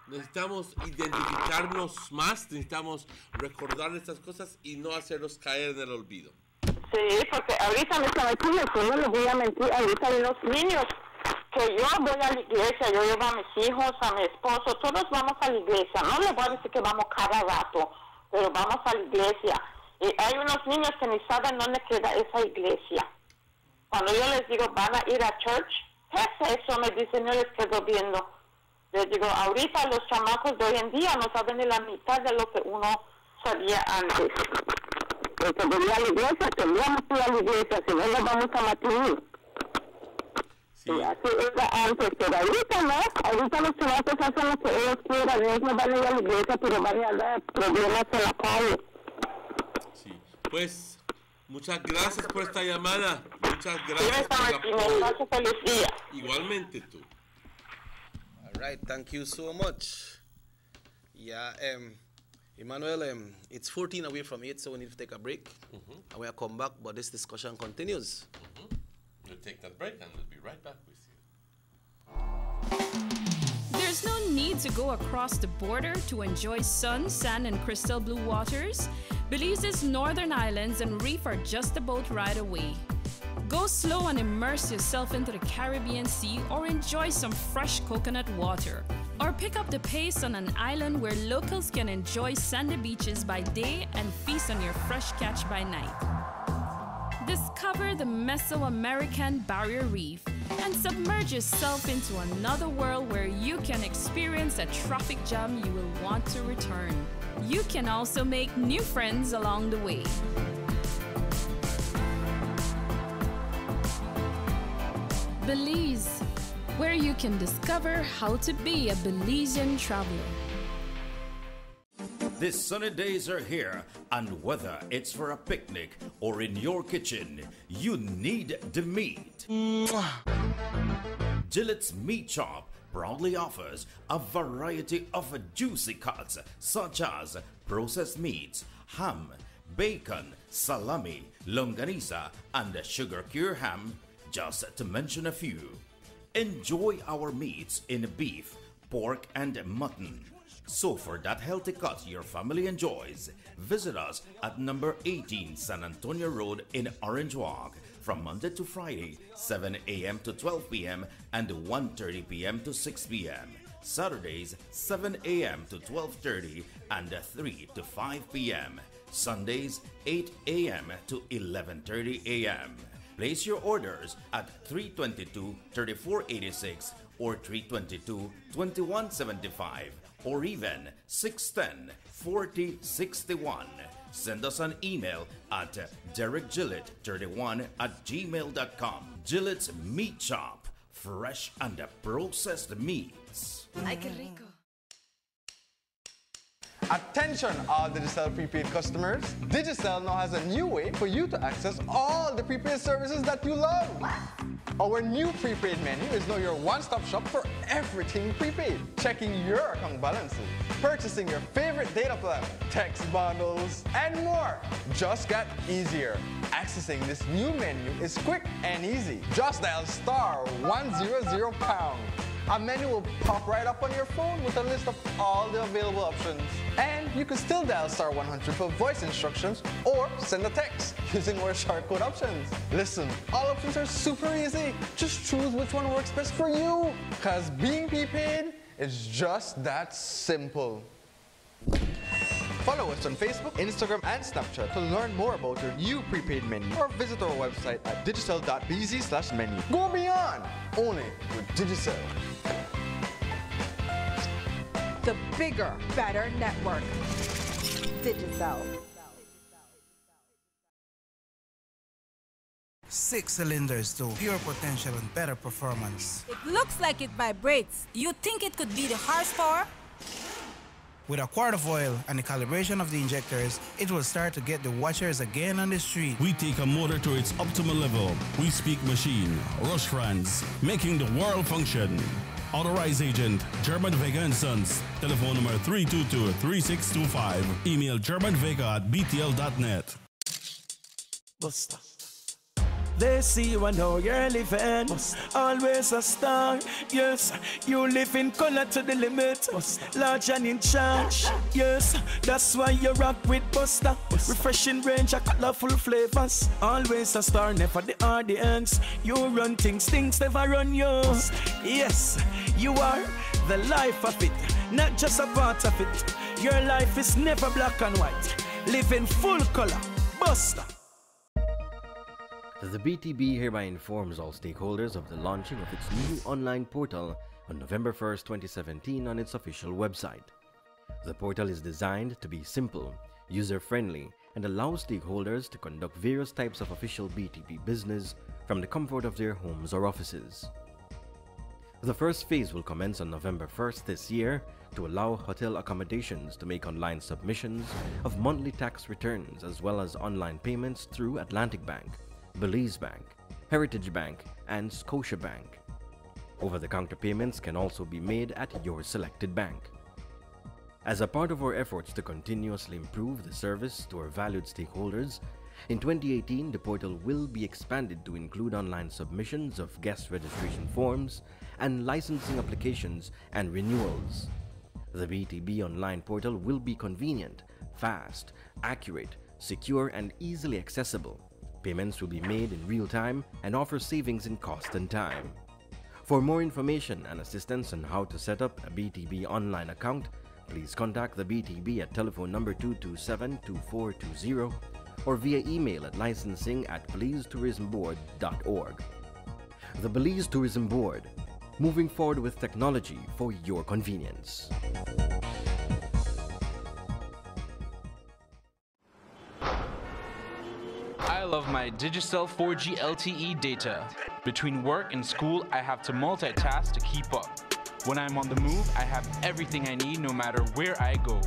Necesitamos identificarnos más, necesitamos recordar estas cosas y no hacerlos caer en el olvido. Sí, porque ahorita me estaba diciendo, no les voy a mentir, ahorita hay unos niños que yo voy a la iglesia, yo llevo a mis hijos, a mi esposo, todos vamos a la iglesia, no les voy a decir que vamos cada rato, pero vamos a la iglesia. Y hay unos niños que ni saben dónde queda esa iglesia. Cuando yo les digo, van a ir a church, ¿qué es eso? Me dicen, yo les quedo viendo. Les digo, ahorita los chamacos de hoy en día no saben ni la mitad de lo que uno sabía antes. Porque venía a la iglesia, teníamos que ir a la iglesia, si no nos vamos a matar. Sí. Y así era antes, pero ahorita no, ahorita los chamacos hacen lo que ellos quieran, ellos no van a ir a la iglesia, pero van a dar problemas en la calle. Sí, pues muchas gracias por esta llamada, muchas gracias por el apoyo. Feliz día. Igualmente tú. All right, thank you so much. Yeah, Emmanuel, it's 14 away from 8, so we need to take a break. And we'll come back, but this discussion continues. We'll take that break and we'll be right back with you. There's no need to go across the border to enjoy sun, sand, and crystal blue waters. Belize's northern islands and reef are just a boat ride away. Go slow and immerse yourself into the Caribbean Sea or enjoy some fresh coconut water. Or pick up the pace on an island where locals can enjoy sandy beaches by day and feast on your fresh catch by night. Discover the Mesoamerican Barrier Reef and submerge yourself into another world where you can experience a traffic jam you will want to return. You can also make new friends along the way. Belize, where you can discover how to be a Belizean traveler. These sunny days are here, and whether it's for a picnic or in your kitchen, you need the meat. Gillette's Meat Chop proudly offers a variety of juicy cuts such as processed meats, ham, bacon, salami, longanisa, and sugar cure ham, just to mention a few. Enjoy our meats in beef, pork, and mutton. So for that healthy cut your family enjoys, visit us at number 18 San Antonio Road in Orange Walk from Monday to Friday, 7 a.m. to 12 p.m. and 1:30 p.m. to 6 p.m. Saturdays, 7 a.m. to 12:30 and 3 to 5 p.m. Sundays, 8 a.m. to 11:30 a.m. Place your orders at 322-3486 or 322-2175 or even 610-4061. Send us an email at derekgillett31@gmail.com. Gillett's Meat Shop, fresh and processed meats. Ay, qué rico. Attention all Digicel prepaid customers. Digicel now has a new way for you to access all the prepaid services that you love. Our new prepaid menu is now your one-stop shop for everything prepaid. Checking your account balances, purchasing your favorite data plan, text bundles, and more just got easier. Accessing this new menu is quick and easy. Just dial *100#. A menu will pop right up on your phone with a list of all the available options. And you can still dial *100 for voice instructions or send a text using our short code options. Listen, all options are super easy. Just choose which one works best for you. Because being prepaid is just that simple. Follow us on Facebook, Instagram, and Snapchat to learn more about our new prepaid menu or visit our website at digicel.bz/menu. Go beyond, only with Digicel. The bigger, better network. Digicel. 6 cylinders to pure potential and better performance. It looks like it vibrates. You think it could be the horsepower? With a quart of oil and the calibration of the injectors, it will start to get the watchers again on the street. We take a motor to its optimal level. We speak machine, Rush France, making the world function. Authorized agent, German Vega & Sons. Telephone number 322-3625. Email germanvega@btl.net. Buster. They see you and how you're living. Always a star. Yes, you live in color to the limit. Large and in charge. Yes, that's why you rock with Buster. Refreshing range of colorful flavors. Always a star, never the audience. You run things never run you. Yes, you are the life of it, not just a part of it. Your life is never black and white. Live in full color. Buster. The BTB hereby informs all stakeholders of the launching of its new online portal on November 1st, 2017 on its official website. The portal is designed to be simple, user-friendly, and allows stakeholders to conduct various types of official BTB business from the comfort of their homes or offices. The first phase will commence on November 1st this year to allow hotel accommodations to make online submissions of monthly tax returns as well as online payments through Atlantic Bank, Belize Bank, Heritage Bank, and Scotiabank. Over-the-counter payments can also be made at your selected bank. As a part of our efforts to continuously improve the service to our valued stakeholders, in 2018 the portal will be expanded to include online submissions of guest registration forms and licensing applications and renewals. The BTB online portal will be convenient, fast, accurate, secure, and easily accessible. Payments will be made in real time and offer savings in cost and time. For more information and assistance on how to set up a BTB online account, please contact the BTB at telephone number 227-2420 or via email at licensing@belizetourismboard.org. The Belize Tourism Board, moving forward with technology for your convenience. I love my Digicel 4G LTE data. Between work and school, I have to multitask to keep up. When I'm on the move, I have everything I need no matter where I go.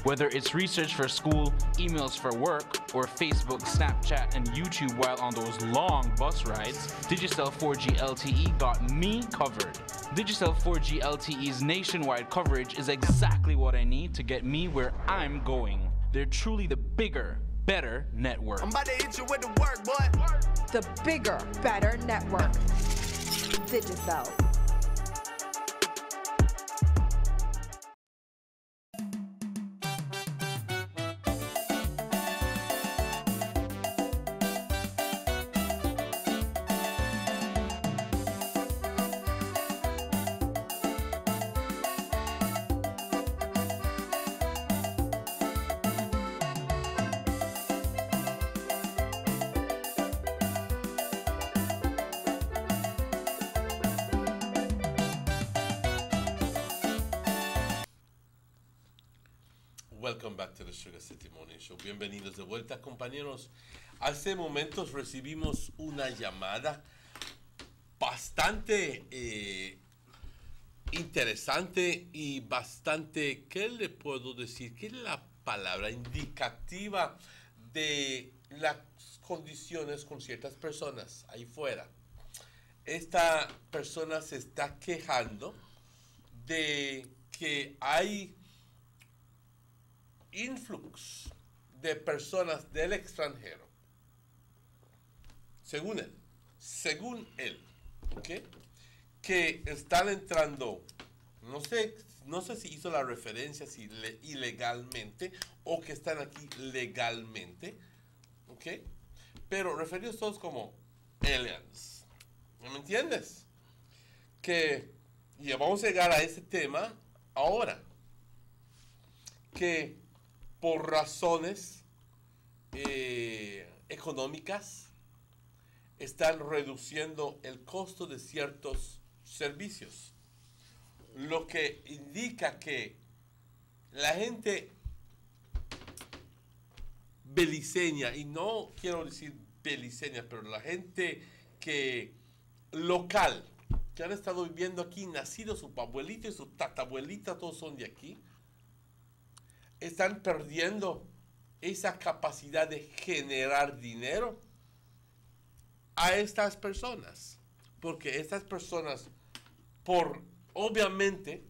Whether it's research for school, emails for work, or Facebook, Snapchat, and YouTube while on those long bus rides, Digicel 4G LTE got me covered. Digicel 4G LTE's nationwide coverage is exactly what I need to get me where I'm going. They're truly the bigger, better network. I'm about to hit you with the work, boy. The bigger, better network. Digicel. Welcome back to the Sugar City Morning Show. Bienvenidos de vuelta, compañeros. Hace momentos recibimos una llamada bastante interesante y bastante, ¿qué le puedo decir? ¿Qué es la palabra indicativa de las condiciones con ciertas personas ahí fuera? Esta persona se está quejando de que hay influx de personas del extranjero, según él, ¿okay? Que están entrando, no sé si hizo la referencia si ilegalmente o que están aquí legalmente, ¿okay? Pero referidos todos como aliens, ¿me entiendes? Que ya vamos a llegar a ese tema ahora, que por razones económicas están reduciendo el costo de ciertos servicios, lo que indica que la gente beliceña, y no quiero decir beliceña, pero la gente que local, que han estado viviendo aquí, nacido su abuelito y su tatabuelita, todos son de aquí, están perdiendo esa capacidad de generar dinero a estas personas, porque estas personas, obviamente,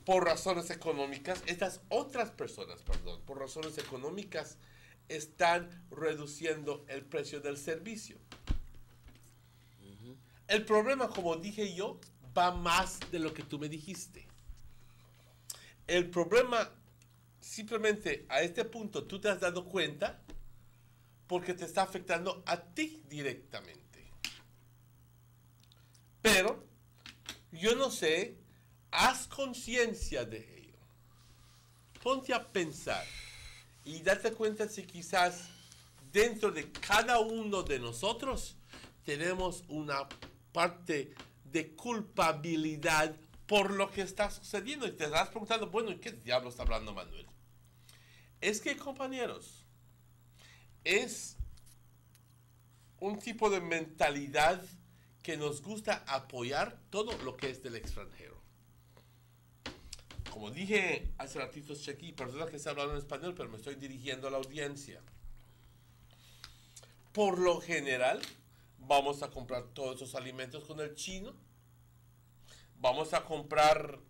por razones económicas, estas otras personas, perdón, por razones económicas, están reduciendo el precio del servicio. El problema, como dije yo, va más de lo que tú me dijiste. El problema, simplemente a este punto, tú te has dado cuenta porque te está afectando a ti directamente. Pero, yo no sé, haz conciencia de ello. Ponte a pensar y date cuenta si quizás dentro de cada uno de nosotros tenemos una parte de culpabilidad por lo que está sucediendo. Y te estás preguntando, bueno, ¿y qué diablo está hablando Manuel? Es que, compañeros, es un tipo de mentalidad que nos gusta apoyar todo lo que es del extranjero. Como dije hace ratitos, Chequi, personas que se hablan en español, pero me estoy dirigiendo a la audiencia. Por lo general, vamos a comprar todos esos alimentos con el chino. Vamos a comprar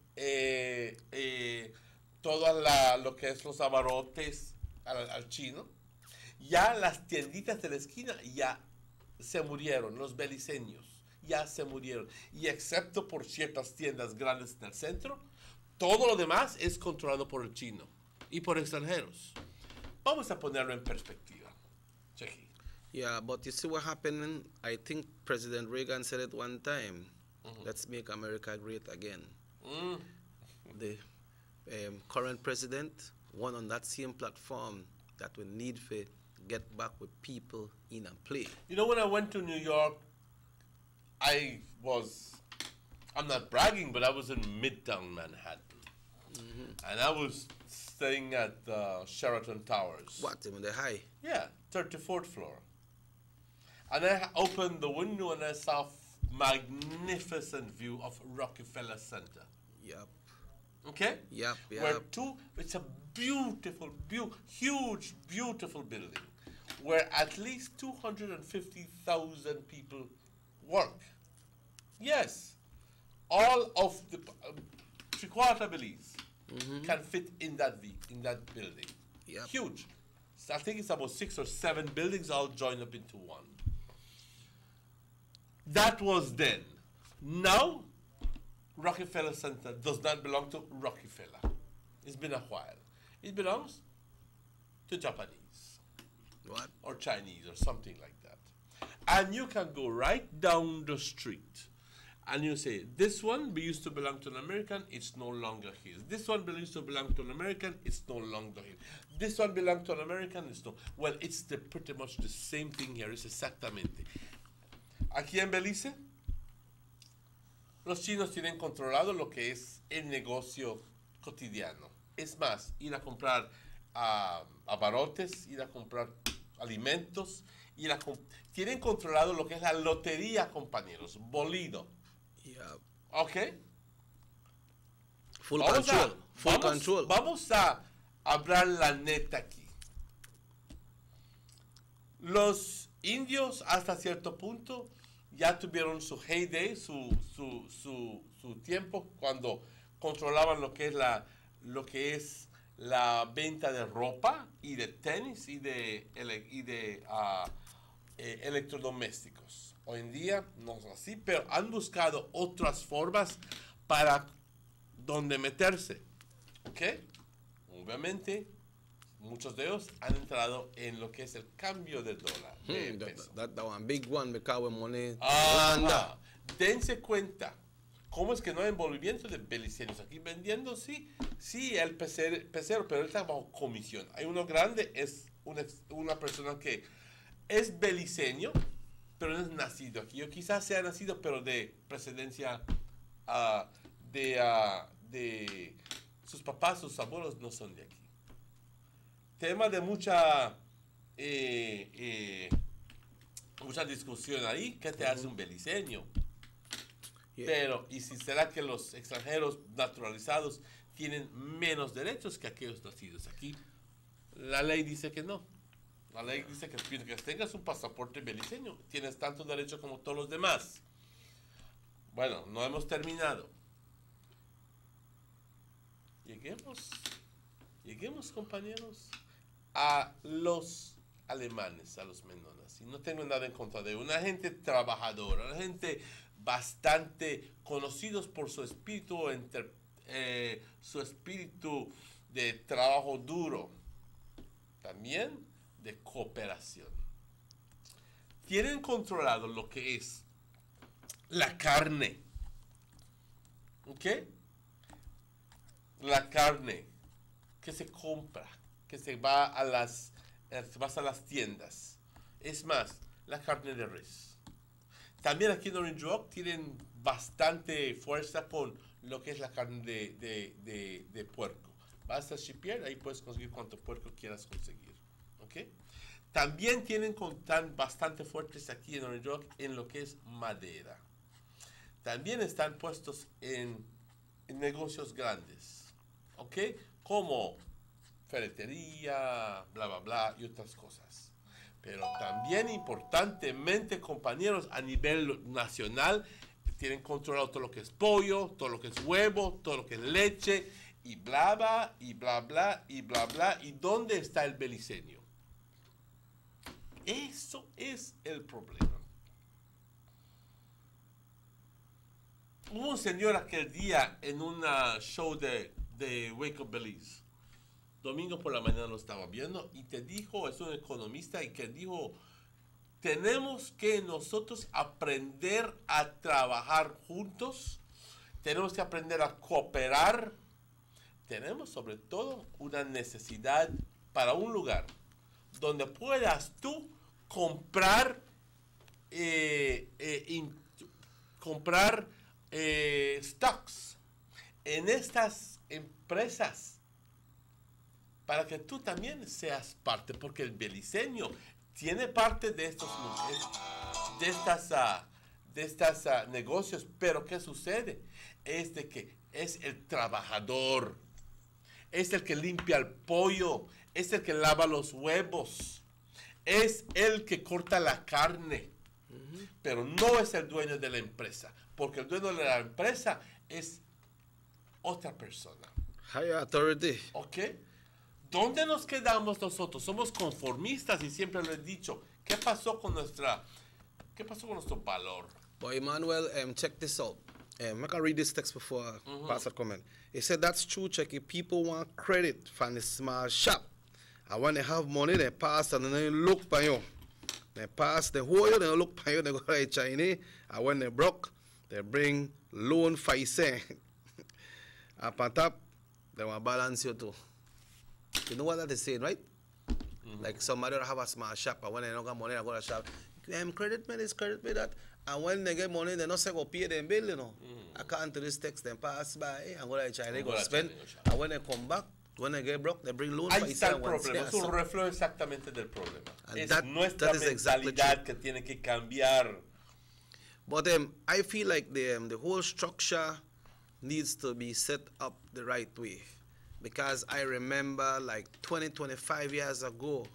lo que es los abarrotes al chino. Ya las tienditas de la esquina ya se murieron, los beliceños ya se murieron. Y excepto por ciertas tiendas grandes en el centro, todo lo demás es controlado por el chino y por extranjeros. Vamos a ponerlo en perspectiva. Chequi. Yeah, but you see what happened? I think President Reagan said it one time. Let's make America great again. The current president won on that same platform that we need to get back with people in and play. You know, when I went to New York, I'm not bragging, but I was in Midtown Manhattan. And I was staying at Sheraton Towers. What, in the high? Yeah, 34th floor. And I opened the window and I saw magnificent view of Rockefeller Center. Yep. Okay? Yep. It's a beautiful, huge, beautiful building where at least 250,000 people work. Yes. All of the three-quarter Belize can fit in that building. Yep. Huge. So I think it's about 6 or 7 buildings all joined up into one. That was then. Now, Rockefeller Center does not belong to Rockefeller. It's been a while. It belongs to Japanese. What? Or Chinese or something like that. And you can go right down the street and you say, this one used to belong to an American, it's no longer his. This one used to belong to an American, it's no longer his. This one belonged to an American, it's no. Well, it's pretty much the same thing here. It's exactamente. Aquí en Belice, los chinos tienen controlado lo que es el negocio cotidiano. Es más, ir a comprar abarrotes, ir a comprar alimentos, tienen controlado lo que es la lotería, compañeros, bolido. Yeah. ¿Ok? Full control. Vamos a hablar la neta aquí. Los indios hasta cierto punto ya tuvieron su heyday, su tiempo cuando controlaban lo que es la venta de ropa y de tenis y de electrodomésticos. Hoy en día no es así, pero han buscado otras formas para donde meterse. ¿Ok? Obviamente, muchos de ellos han entrado en lo que es el cambio de dólar. That one, big one, because money. Dense cuenta. ¿Cómo es que no hay envolvimiento de beliceños aquí vendiendo? Sí, el pecero, pero él está bajo comisión. Hay uno grande, es una persona que es beliceño, pero no es nacido aquí. O quizás sea nacido, pero de precedencia de sus papás, sus abuelos no son de aquí. Tema de mucha discusión ahí. ¿Qué te hace un beliceño? Pero, ¿y si será que los extranjeros naturalizados tienen menos derechos que aquellos nacidos aquí? La ley dice que no. La ley dice que mientras tengas un pasaporte beliceño, tienes tantos derechos como todos los demás. Bueno, no hemos terminado. Lleguemos, compañeros, a los alemanes, a los menonas. Y no tengo nada en contra de una gente trabajadora, una gente bastante conocidos por su espíritu, su espíritu de trabajo duro, también de cooperación. Tienen controlado lo que es la carne, ¿ok? La carne que se compra, que se va vas a las tiendas. Es más, la carne de res. También aquí en Orange Rock tienen bastante fuerza con lo que es la carne de puerco. Vas a Shipier, ahí puedes conseguir cuánto puerco quieras conseguir. ¿Ok? También están bastante fuertes aquí en Orange Rock en lo que es madera. También están puestos en negocios grandes. ¿Ok? Como ferretería, bla, bla, bla y otras cosas. Pero también importantemente, compañeros, a nivel nacional, tienen controlado todo lo que es pollo, todo lo que es huevo, todo lo que es leche, y bla, bla, y bla, bla, y bla, bla. ¿Y dónde está el beliceño? Eso es el problema. Hubo un señor aquel día en un show de Wake Up Belize. Domingo por la mañana lo estaba viendo y te dijo, es un economista, y que dijo, tenemos que nosotros aprender a trabajar juntos, tenemos que aprender a cooperar, tenemos sobre todo una necesidad para un lugar donde puedas tú comprar stocks en estas empresas para que tú también seas parte, porque el beliceño tiene parte de estos negocios, pero ¿qué sucede? Es de que es el trabajador, es el que limpia el pollo, es el que lava los huevos, es el que corta la carne, pero no es el dueño de la empresa, porque el dueño de la empresa es otra persona. Higher authority. ¿Ok? ¿Dónde nos quedamos nosotros? Somos conformistas y siempre lo he dicho. ¿Qué pasó con nuestro valor? But Emmanuel, check this out. I can read this text before Pastor comment. He said that's true, Checky. People want credit from the small shop. And when they have money, they pass and then they look by you. They pass the whole year, they look by you, they go to China. And when they broke, they bring loan 5 cents. Up on top, they want to balance you too. You know what that is saying, right? Like somebody will have a small shop, and when they don't got money, they go to the shop. Credit me this, credit me that. And when they get money, they don't say go pay them bill, you know. According to this text, they pass by and go to China, they go spend. And when they come back, when they get broke, they bring loan. Ahí está el problema, es un reflejo exactamente del problema. Es nuestra mentalidad que tiene que cambiar. But I feel like the whole structure needs to be set up the right way. Because I remember like 25 years ago,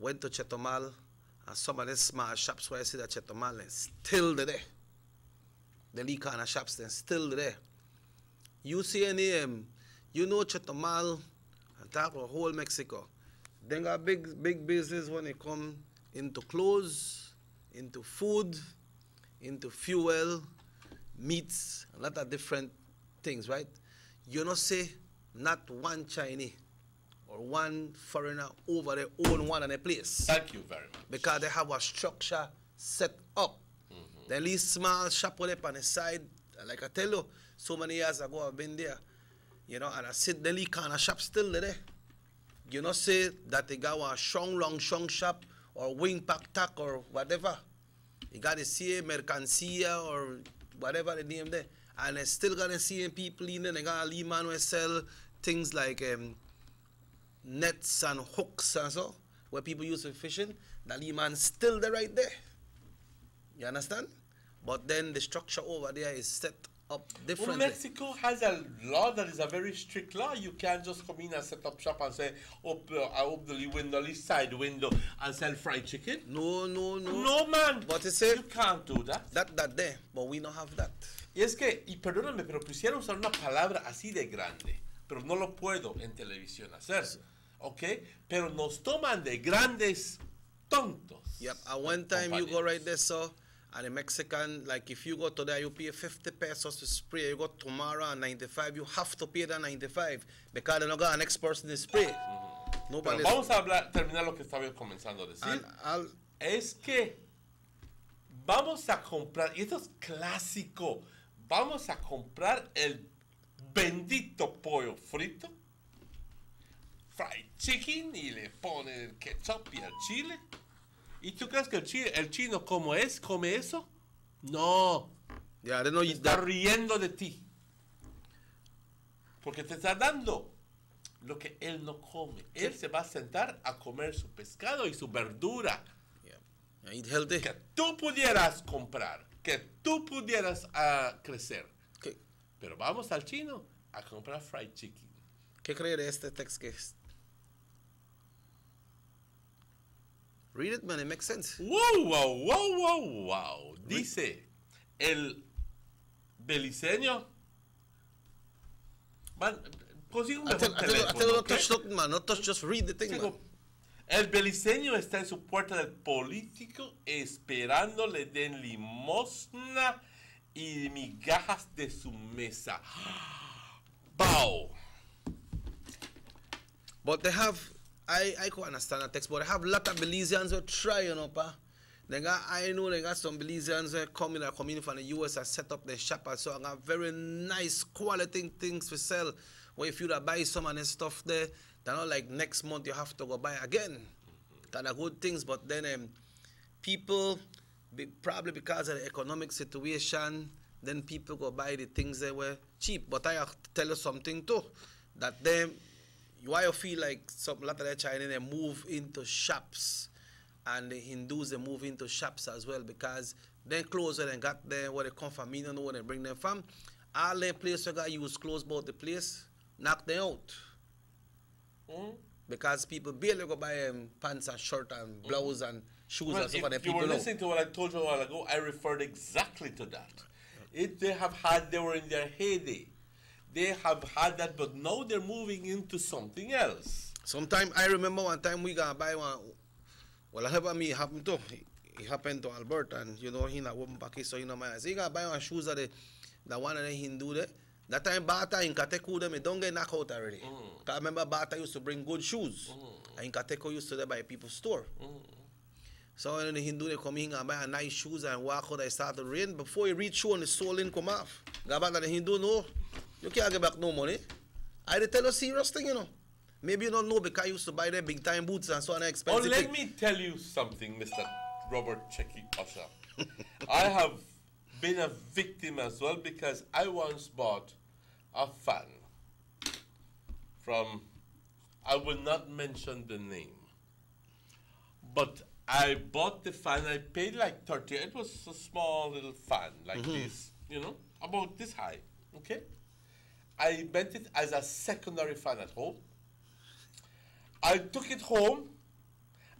went to Chetumal, and some of the small shops where I see that Chetumal is still there. The Lee kind of shops, they're still there. You see any, you know Chetumal, and talk about whole Mexico. They got big business when it come into clothes, into food, into fuel, meats, a lot of different things, right? You know, say not one Chinese or one foreigner over there own one in a place. Thank you very much. Because they have a structure set up. They leave small shop up on the side. Like I tell you, so many years ago I've been there, you know, and I see the Lee kind of shop still there. You know, say that they got a long shop or wing pack tack or whatever. You got to see mercancía or whatever the name there. And I still gonna see people in there. They got a Lee man who sell things like nets and hooks and so, where people use for fishing. The Lee man still there right there. You understand? But then the structure over there is set up differently. Well, Mexico has a law that is a very strict law. You can't just come in and set up shop and say, I open the window, this side window, and sell fried chicken. No. No, man. But it said you can't do that. That there, but we don't have that. Y es que, y perdóname, pero quisiera usar una palabra así de grande, pero no lo puedo en televisión hacer, ¿ok? Pero nos toman de grandes tontos. Yep, at one time you go right there, so, and the Mexican, like if you go today, you pay 50 pesos to spray, you go tomorrow at 95, you have to pay that 95, because they're not got an next person to spray. Pero vamos a terminar lo que estaba comenzando a decir. Es que vamos a comprar, y esto es clásico, vamos a comprar el bendito pollo frito, fried chicken, y le ponen el ketchup y el chile. ¿Y tú crees que el chino como es, come eso? No. Está riendo de ti. Porque te está dando lo que él no come. Él se va a sentar a comer su pescado y su verdura. Que tú pudieras comprar, que tú pudieras crecer. Pero vamos al chino a comprar fried chicken. ¿Qué cree de este texto que es? Read it, man, it makes sense. Wow. Dice, el beliceño... Man, consigue un mejor teléfono, no touch nothing, man. No touch, just read the thing, man. El beliceño está en su puerta del político esperando le den limosna y migajas de su mesa. Bow. But they have, I can understand that text, but they have a lot of Belizeans who try, you know, pa. I know they got some Belizeans who come in from the US and set up their shop and so and got very nice quality things to sell. Where if you buy some of this stuff there, they're not like next month you have to go buy again. That are good things, but then people, probably because of the economic situation, then people go buy the things that were cheap. But I have to tell you something too, that them, why you feel like a lot of the Chinese, they move into shops, and the Hindus, they move into shops as well, because their clothes that they got there, where they come from, you don't know where they bring them from, all the place you got use clothes about the place, knock them out. Because people barely go buy pants and shirt and blouse and shoes and stuff. If you were listening to what I told you a while ago, I referred exactly to that. They were in their heyday. They have had that, but now they're moving into something else. Sometime I remember one time we gonna buy one. Well, I have me happened to. It happened to Albert, and you know he not woman package, so you know man. So he gonna buy one shoes that the one of the Hindu there. That time Bata in Kateko them don't get knocked out already. I remember Bata used to bring good shoes. And in Kateko used to buy people's store. So when the Hindu they come in and buy nice shoes and walk out, they start to rain. Before you reach show and the sole in come off. Go back to the Hindu, no. You can't get back no money. I tell you serious thing, you know. Maybe you don't know because I used to buy their big time boots and so on expensive. Oh, let me tell you something, Mr. Robert Checky Usher. I have been a victim as well because I once bought a fan from, I will not mention the name, but I bought the fan, I paid like 30, it was a small little fan like this, you know, about this high, okay? I meant it as a secondary fan at home. I took it home,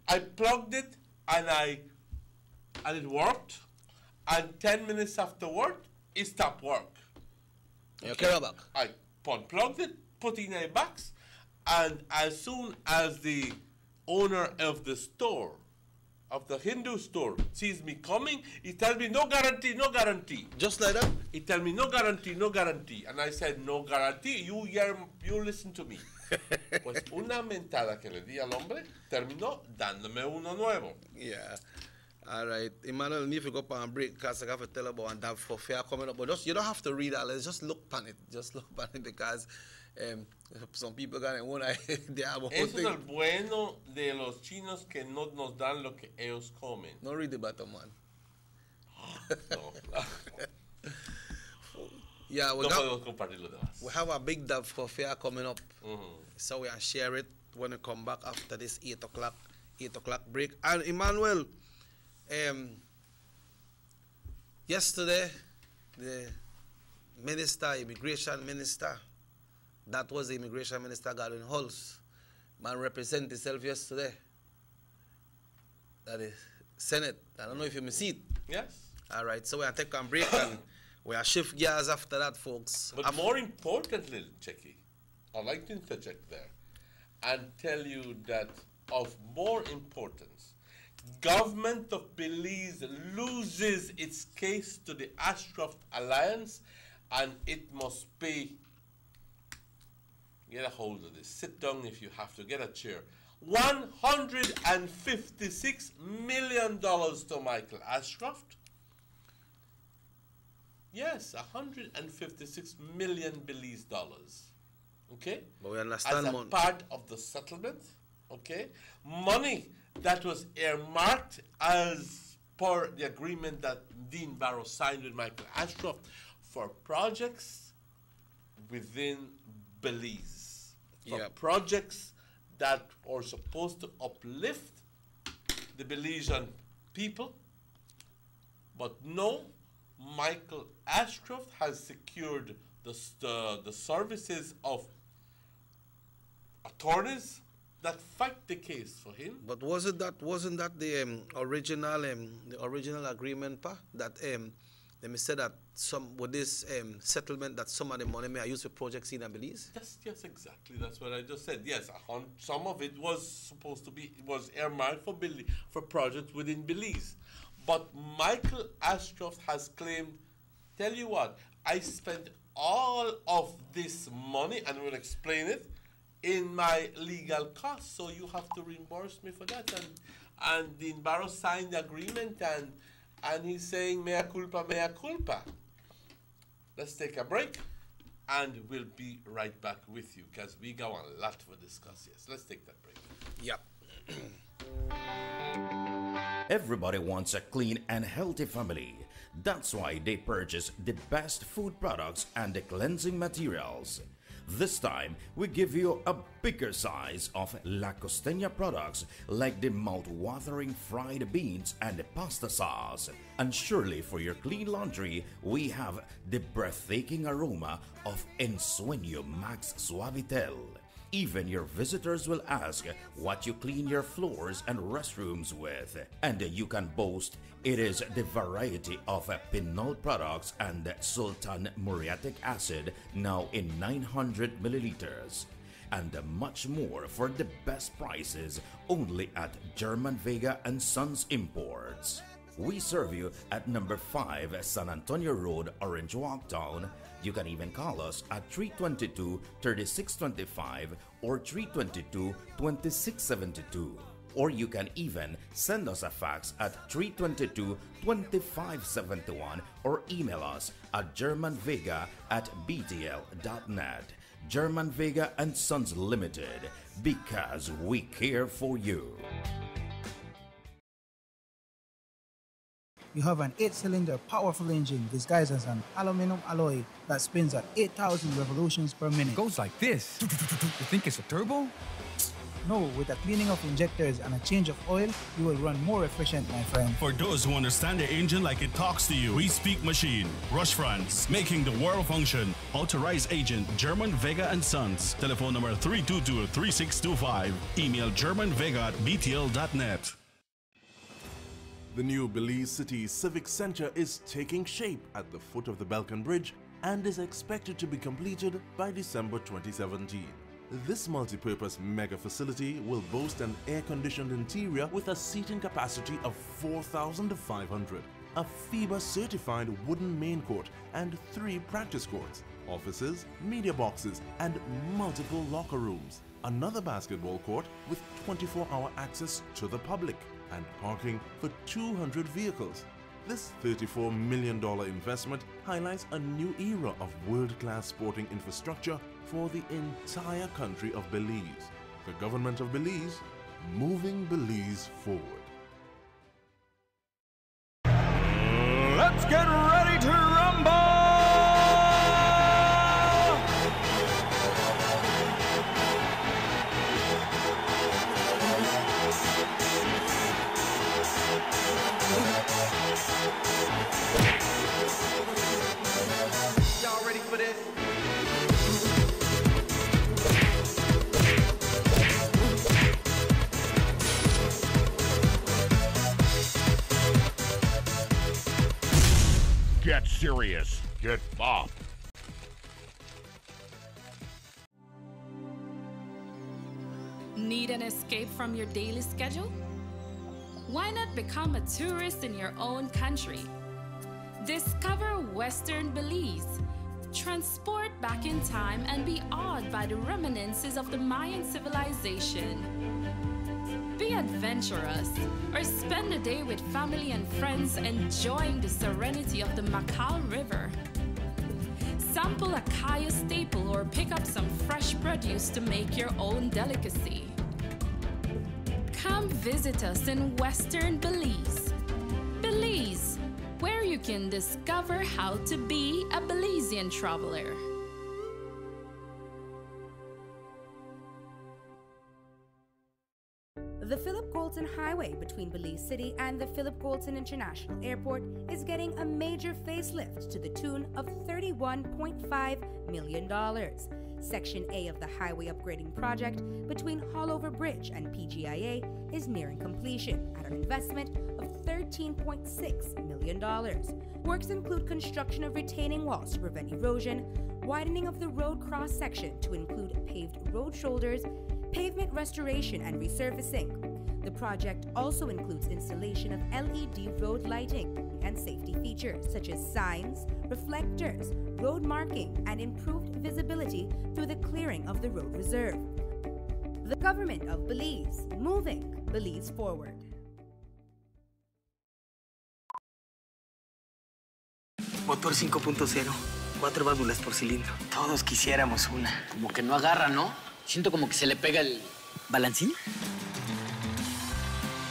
I plugged it, and it worked. And 10 minutes afterward, it stopped work. Okay. Back. I unplugged it, put it in a box, and as soon as the owner of the store, of the Hindu store, sees me coming, he tells me, no guarantee, no guarantee. Just like that? He tells me, no guarantee, no guarantee. And I said, no guarantee, you listen to me. Pues una mentada que le di al hombre terminó dándome uno nuevo. Yeah. All right. Emmanuel, if you go up and break, because I have to tell about that for fair coming up. But just, you don't have to read all this. Just look on it. Just look on it because some people got it. They have a whole Eso thing. es el bueno de los chinos que no nos dan lo que ellos comen. No read the bottom one. Yeah, we have a big dove for fair coming up. So we'll share it when we come back after this 8 o'clock break. And Emmanuel, yesterday, the immigration minister, that was the immigration minister, Godwin Hulse, man represent himself yesterday. That is Senate. I don't know if you may see it. Yes. All right, so we'll take a break and we'll shift gears after that, folks. But more importantly, Checky, I'd like to interject there and tell you that of more importance, government of Belize loses its case to the Ashcroft Alliance and it must pay, get a hold of this, sit down if you have to, get a chair, $156 million to Michael Ashcroft. Yes, 156 million Belize dollars. Okay? But we understand as a part of the settlement, okay? Money that was earmarked as per the agreement that Dean Barrow signed with Michael Ashcroft for projects within Belize. For projects that are supposed to uplift the Belizean people. But no, Michael Ashcroft has secured the services of attorneys that fight the case for him. But wasn't that the original agreement, pa? That let me say that some with this settlement that some of the money may I use for projects in Belize. Yes, exactly. That's what I just said. Yes, some of it was supposed to be earmarked for projects within Belize. But Michael Ashcroft has claimed, tell you what, I spent all of this money, and we'll explain it, in my legal costs, so you have to reimburse me for that. And Dean Barrow signed the agreement, and he's saying, mea culpa, mea culpa. Let's take a break, and we'll be right back with you, because we got a lot to discuss. Yes, let's take that break. Yep. Everybody wants a clean and healthy family. That's why they purchase the best food products and the cleansing materials. This time, we give you a bigger size of La Costeña products like the mouth-watering fried beans and the pasta sauce. And surely for your clean laundry, we have the breathtaking aroma of Ensueño Max Suavitel. Even your visitors will ask what you clean your floors and restrooms with. And you can boast it is the variety of Pinol products and Sultan muriatic acid now in 900 milliliters. And much more for the best prices only at German Vega and Sons Imports. We serve you at number 5 San Antonio Road, Orange Walk Town. You can even call us at 322-3625 or 322-2672. Or you can even send us a fax at 322-2571 or email us at germanvega@btl.net. German Vega and Sons Limited, because we care for you. You have an 8-cylinder powerful engine disguised as an aluminum alloy that spins at 8,000 revolutions per minute. Goes like this. You think it's a turbo? No, with a cleaning of injectors and a change of oil, you will run more efficient, my friend. For those who understand the engine like it talks to you, we speak machine. Rush France, making the world function. Authorized agent, German Vega and Sons. Telephone number 322-3625. Email germanvega@btl.net. The new Belize City Civic Center is taking shape at the foot of the Belkan Bridge and is expected to be completed by December 2017. This multi-purpose mega facility will boast an air-conditioned interior with a seating capacity of 4,500, a FIBA-certified wooden main court and 3 practice courts, offices, media boxes, and multiple locker rooms, another basketball court with 24-hour access to the public, and parking for 200 vehicles. This $34 million investment highlights a new era of world-class sporting infrastructure for the entire country of Belize. The government of Belize, moving Belize forward. Let's get ready to rumble! Y'all ready for this? Get serious. Get bopped. Need an escape from your daily schedule? Why not become a tourist in your own country? Discover Western Belize. Transport back in time and be awed by the reminiscences of the Mayan civilization. Be adventurous or spend a day with family and friends enjoying the serenity of the Macal River. Sample a kaya staple or pick up some fresh produce to make your own delicacy. Come visit us in Western Belize. Belize, where you can discover how to be a Belizean traveler. The Philip Goulton Highway between Belize City and the Philip Goulton International Airport is getting a major facelift to the tune of $31.5 million. Section A of the highway upgrading project between Haulover Bridge and PGIA is nearing completion at an investment of $13.6 million. Works include construction of retaining walls to prevent erosion, widening of the road cross-section to include paved road shoulders, pavement restoration and resurfacing. The project also includes installation of LED road lighting and safety features such as signs, reflectors, road marking, and improved visibility through the clearing of the road reserve. The government of Belize, moving Belize forward. Motor 5.0, 4 válvulas por cilindro. Todos quisiéramos una. Como que no agarra, ¿no? Siento como que se le pega el balancín.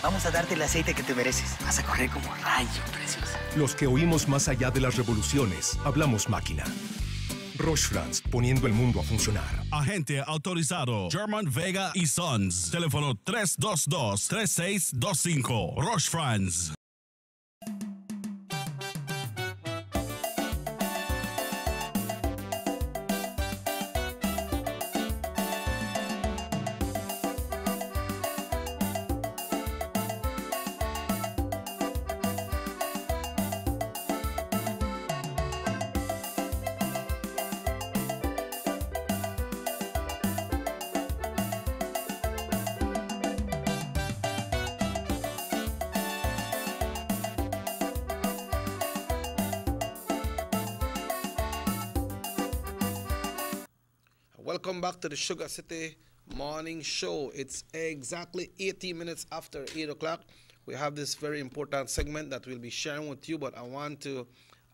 Vamos a darte el aceite que te mereces. Vas a correr como rayo, preciosa. Los que oímos más allá de las revoluciones, hablamos máquina. Roche France, poniendo el mundo a funcionar. Agente autorizado German Vega y Sons. Teléfono 322-3625. Roche France. Welcome back to the Sugar City Morning Show. It's exactly 18 minutes after 8 o'clock. We have this very important segment that we'll be sharing with you, but I want to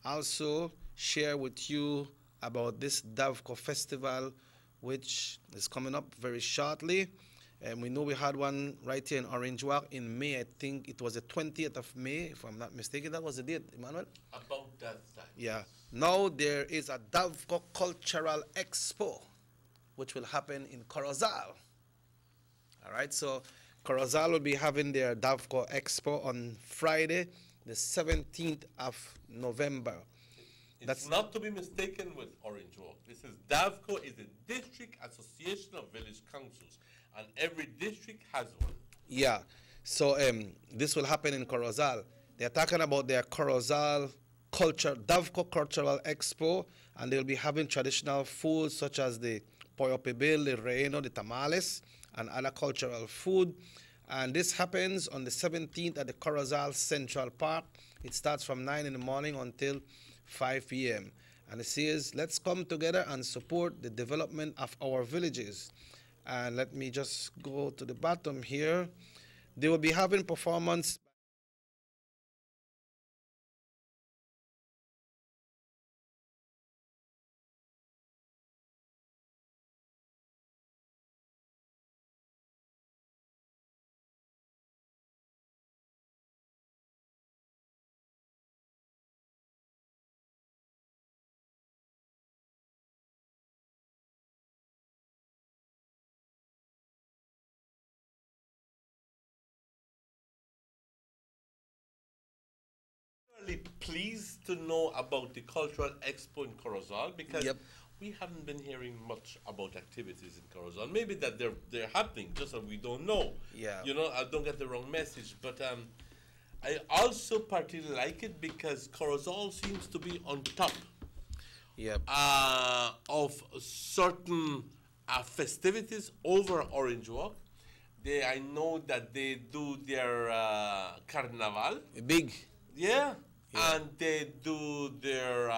also share with you about this Davco Festival, which is coming up very shortly. And we know we had one right here in Orange Walk in May. I think it was the 20th of May, if I'm not mistaken. That was the date, Emmanuel? About that time. Yeah. Now there is a Davco Cultural Expo, which will happen in Corozal. All right, so Corozal will be having their Davco Expo on Friday, the 17th of November. It's not to be mistaken with Orange Walk. This is Davco is a district association of village councils, and every district has one. Yeah, so this will happen in Corozal. They're talking about their Corozal Davco Cultural Expo, and they'll be having traditional foods such as the pollo pibil, the relleno, the tamales, and other cultural food. And this happens on the 17th at the Corozal Central Park. It starts from 9 in the morning until 5 p.m. And it says, let's come together and support the development of our villages. And let me just go to the bottom here. They will be having performance. Pleased to know about the Cultural Expo in Corozal, because we haven't been hearing much about activities in Corozal. Maybe that they're happening, just that we don't know. Yeah. You know, I don't get the wrong message, but I also particularly like it because Corozal seems to be on top. Of certain festivities over Orange Walk. I know that they do their carnaval. Big. Yeah. And they do their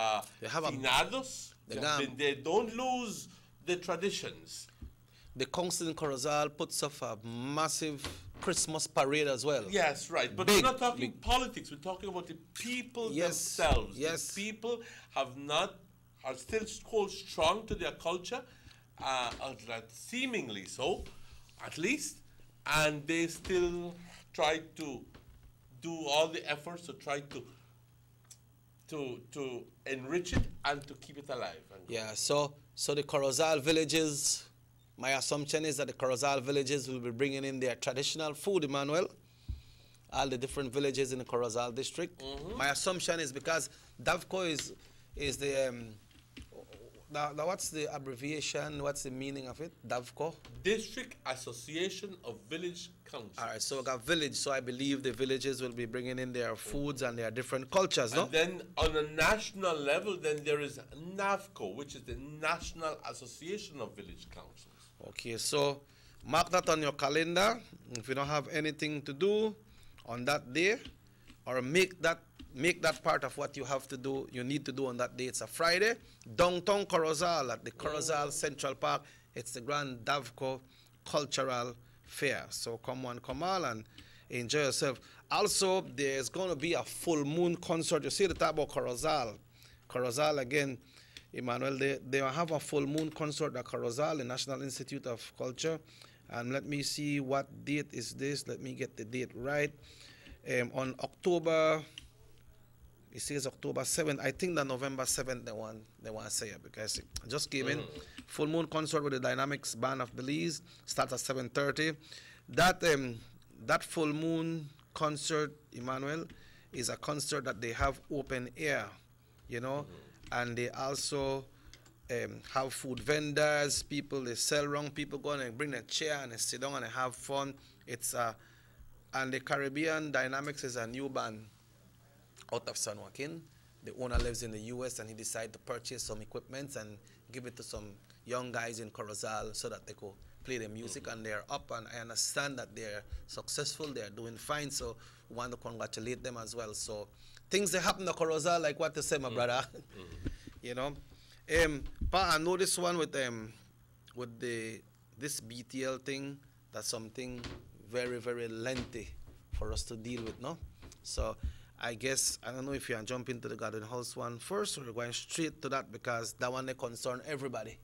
finados. They don't lose the traditions. The council in Corozal puts off a massive Christmas parade as well. Yes, right. But we're not talking politics. We're talking about the people themselves. Yes. The people are still hold strong to their culture, seemingly so, at least, and they still try to do all the efforts to try to enrich it and to keep it alive. Yeah, so the Corozal villages, my assumption is that the Corozal villages will be bringing in their traditional food, Emmanuel. All the different villages in the Corozal district. My assumption is because Davco is the what's the abbreviation? What's the meaning of it? Davco? District Association of Village Councils. All right, so we got village. So I believe the villages will be bringing in their foods and their different cultures, no? And then on a national level, then there is NAVCO, which is the National Association of Village Councils. Okay, so mark that on your calendar. If you don't have anything to do on that day, or make that part of what you have to do, you need to do on that day. It's a Friday, downtown Corozal at the Corozal Central Park. It's the Grand Davco Cultural Fair. So come all and enjoy yourself. Also, there's going to be a full moon concert. You see the talk about Corozal. Corozal, again, Emmanuel, they will have a full moon concert at Corozal, the National Institute of Culture. And let me see what date is this. Let me get the date right. On October It says October 7th. I think that November 7th they want to say it because it just came in. Full Moon concert with the Dynamics Band of Belize starts at 7:30. That Full Moon concert, Emmanuel, is a concert that they have open air, you know, and they also have food vendors, people they sell around, people go and bring a chair and they sit down and they have fun. It's and the Caribbean Dynamics is a new band out of San Joaquin. The owner lives in the US and he decided to purchase some equipment and give it to some young guys in Corozal so that they could play the music, and they're up, and I understand that they're successful, they're doing fine, so we want to congratulate them as well. So things that happen to Corozal, like what you say, my brother, you know. But I know this one with this BTL thing, that's something very, very lengthy for us to deal with, no? So I guess, I don't know if you can jump into the Garden House one first, or we're going straight to that because that one they concern everybody.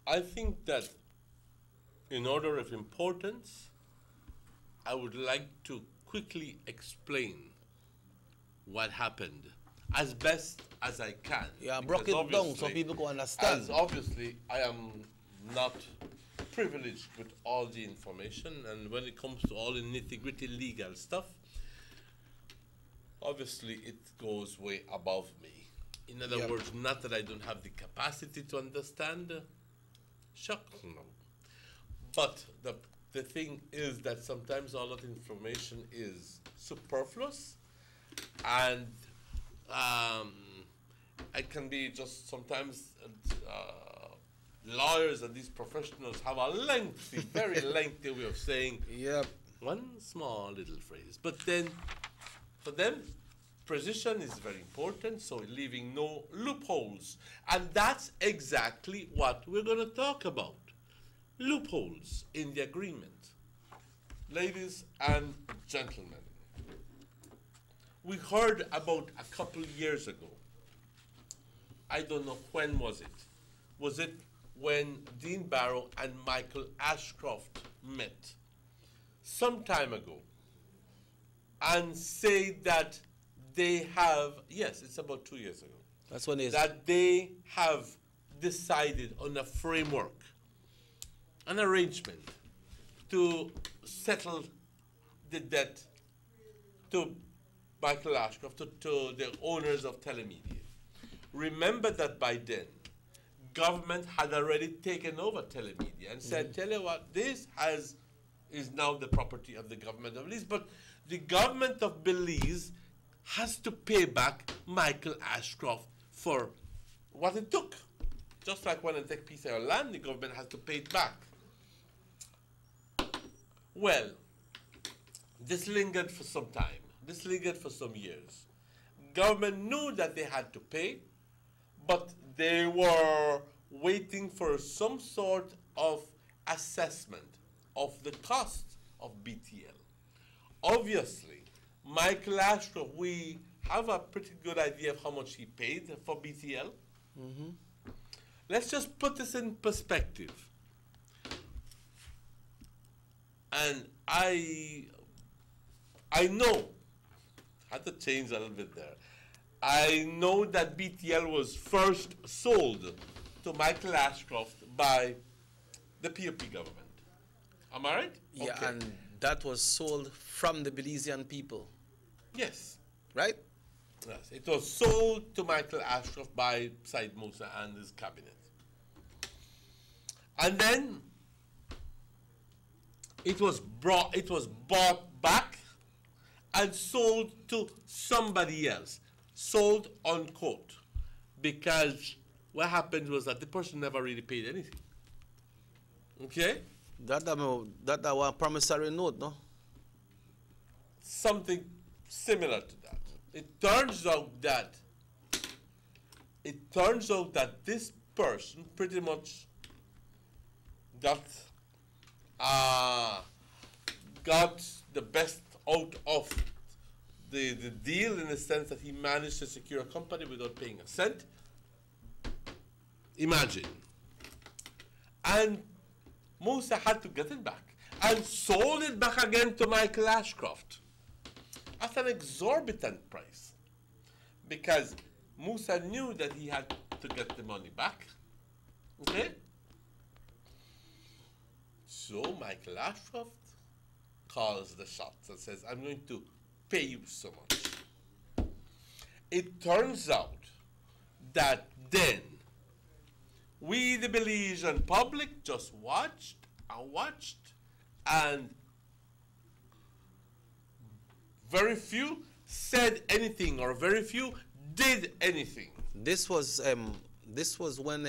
I think that in order of importance, I would like to quickly explain what happened as best as I can. Yeah, broke it down so people can understand. As obviously, I am not privileged with all the information, and when it comes to all the nitty-gritty legal stuff, obviously it goes way above me. In other words, not that I don't have the capacity to understand. Shucks, no. But the thing is that sometimes all that information is superfluous, and it can be just sometimes lawyers and these professionals have a lengthy, very lengthy way of saying one small little phrase. But then for them, precision is very important, so leaving no loopholes. And that's exactly what we're going to talk about. Loopholes in the agreement. Ladies and gentlemen, we heard about a couple years ago. I don't know when was it. Was it when Dean Barrow and Michael Ashcroft met some time ago and say that they have, yes, it's about 2 years ago. That's when it is. That they have decided on a framework, an arrangement to settle the debt to Michael Ashcroft, to the owners of Telemedia. Remember that by then, government had already taken over Telemedia and said, tell you what, this is now the property of the government of Belize, but the government of Belize has to pay back Michael Ashcroft for what it took. Just like when they take a piece of land, the government has to pay it back. Well, this lingered for some time. This lingered for some years. Government knew that they had to pay, but they were waiting for some sort of assessment of the cost of BTL. Obviously, Michael Ashcroft, we have a pretty good idea of how much he paid for BTL. Let's just put this in perspective. And I know, I had to change a little bit there. I know that BTL was first sold to Michael Ashcroft by the POP government. Am I right? Yeah, Okay. and that was sold from the Belizean people. Yes. Right? Yes. It was sold to Michael Ashcroft by Said Musa and his cabinet. And then it was bought back and sold to somebody else. Sold unquote. Because what happened was that the person never really paid anything. Okay? That was promissory note, no? Something similar to that. It turns out that this person pretty much got the best out of the deal, in the sense that he managed to secure a company without paying a cent. Imagine. And Musa had to get it back and sold it back again to Michael Ashcroft at an exorbitant price. because Musa knew that he had to get the money back. Okay? So Michael Ashcroft calls the shots and says, I'm going to pay you so much. It turns out that then we, the Belizean public, just watched and watched, and very few said anything, or very few did anything. This was when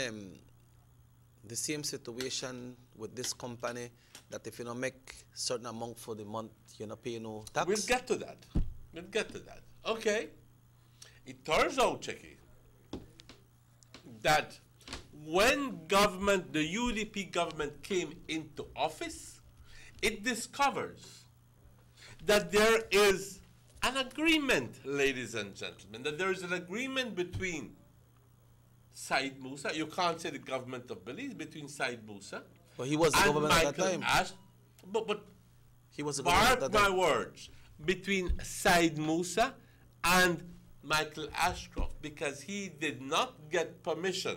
the same situation with this company, that if you don't make certain amount for the month, you don't pay no tax. We'll get to that. We'll get to that. Okay. It turns out, Checky, that when government, the UDP government came into office, it discovers that there is an agreement, ladies and gentlemen, that there is an agreement between Said Musa, you can't say the government of Belize, between Said Musa. But he was the government at that time. But he was the government at that time. Mark my words, between Said Musa and Michael Ashcroft, because he did not get permission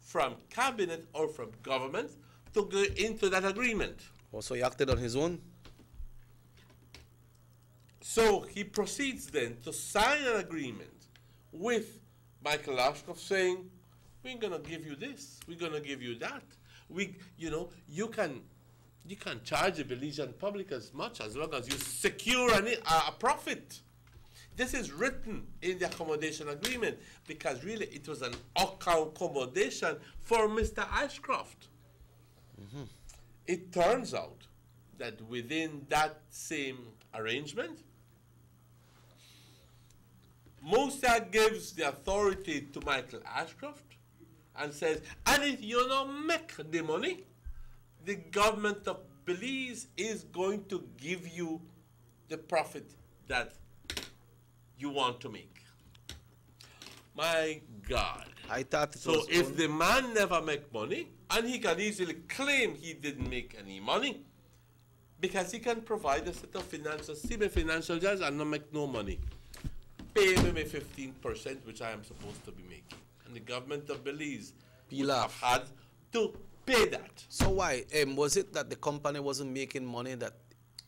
from cabinet or from government to go into that agreement. Also, he acted on his own? So he proceeds then to sign an agreement with Michael Ashcroft saying, we're going to give you this, we're going to give you that. You can charge the Belizean public as much as long as you secure a profit. This is written in the accommodation agreement because really it was an accommodation for Mr. Ashcroft. Mm-hmm. It turns out that within that same arrangement, Musa gives the authority to Michael Ashcroft and says, and if you don't make the money, the government of Belize is going to give you the profit that you want to make. My God. I thought it so was if the man never make money, and he can easily claim he didn't make any money, because he can provide a set of financial judge and not make no money. Pay me my 15%, which I am supposed to be making. And the government of Belize would have had to pay that. So why? Was it that the company wasn't making money that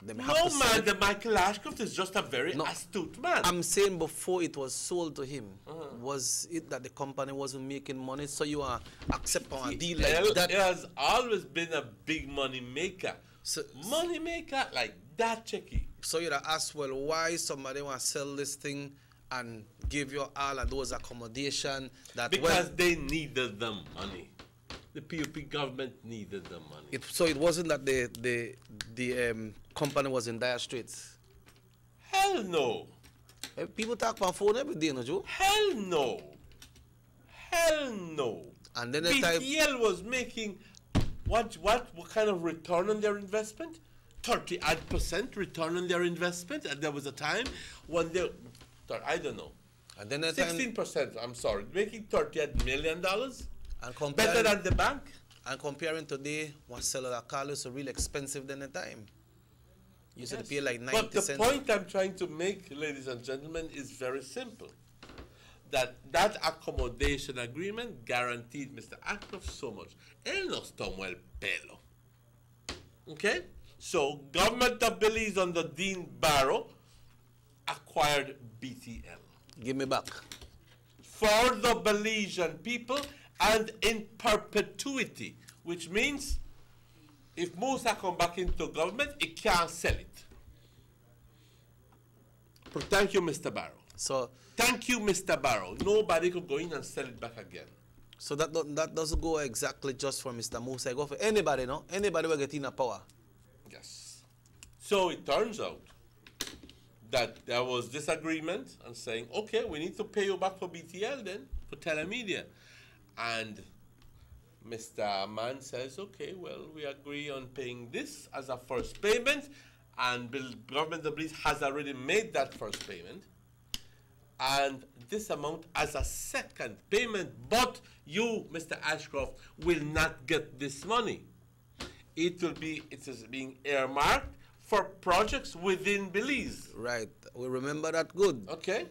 they have No, to man, sell? the Michael Ashcroft is just a very astute man. I'm saying before it was sold to him, was it that the company wasn't making money, so you are accepting a deal like that? It has always been a big money maker. Money maker like that, Checky. So you'd ask, well, why somebody want to sell this thing and give you all of those accommodation that because they needed the money. The PUP government needed the money. So it wasn't that the company was in dire straits? Hell no. People talk on phone every day, no Joe? Hell no. Hell no. And then BTL was making what kind of return on their investment? 30% return on their investment. And there was a time when they, I don't know. And then 16%, I'm sorry, making $38 million. And better than the bank. And comparing today, one cellular car is really expensive than the time. You used to pay like 90 cents. But the point I'm trying to make, ladies and gentlemen, is very simple. That accommodation agreement guaranteed Mr. Ashcroft so much. Él no tomó el pelo. Okay? So, government of Belize under Dean Barrow acquired BTL. Give me back. For the Belizean people and in perpetuity, which means if Musa come back into government, he can't sell it. Thank you, Mr. Barrow. So thank you, Mr. Barrow. Nobody could go in and sell it back again. So that doesn't go exactly just for Mr. Musa. It go for anybody, no? Anybody will get in a power. Yes. So it turns out that there was disagreement and saying, okay, we need to pay you back for BTL then, for telemedia. And Mr. Mann says, okay, well, we agree on paying this as a first payment, and the government of Belize has already made that first payment, and this amount as a second payment, but you, Mr. Ashcroft, will not get this money. It is being earmarked for projects within Belize. Right. We remember that good. Okay.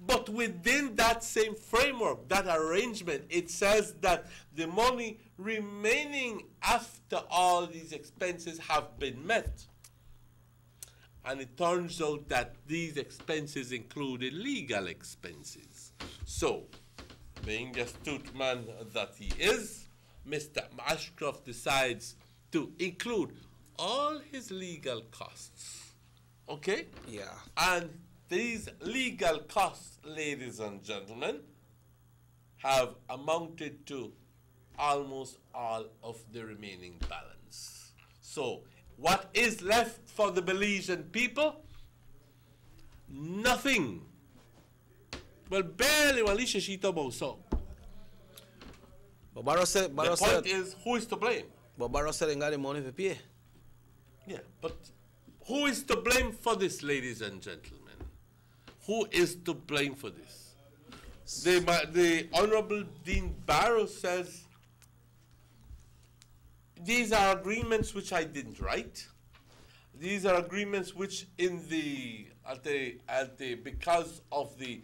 But within that same framework, that arrangement, it says that the money remaining after all these expenses have been met. And it turns out that these expenses included legal expenses. So, being the astute man that he is, Mr. Ashcroft decides to include all his legal costs. Okay? Yeah. And these legal costs, ladies and gentlemen, have amounted to almost all of the remaining balance. So, what is left for the Belizean people? Nothing. Well, barely one sheet about so. But Barrow said, the point is, who is to blame? But Barrow said he got the money to pay. Yeah, but who is to blame for this, ladies and gentlemen? Who is to blame for this? The Honorable Dean Barrow says, these are agreements which I didn't write. These are agreements which, because of the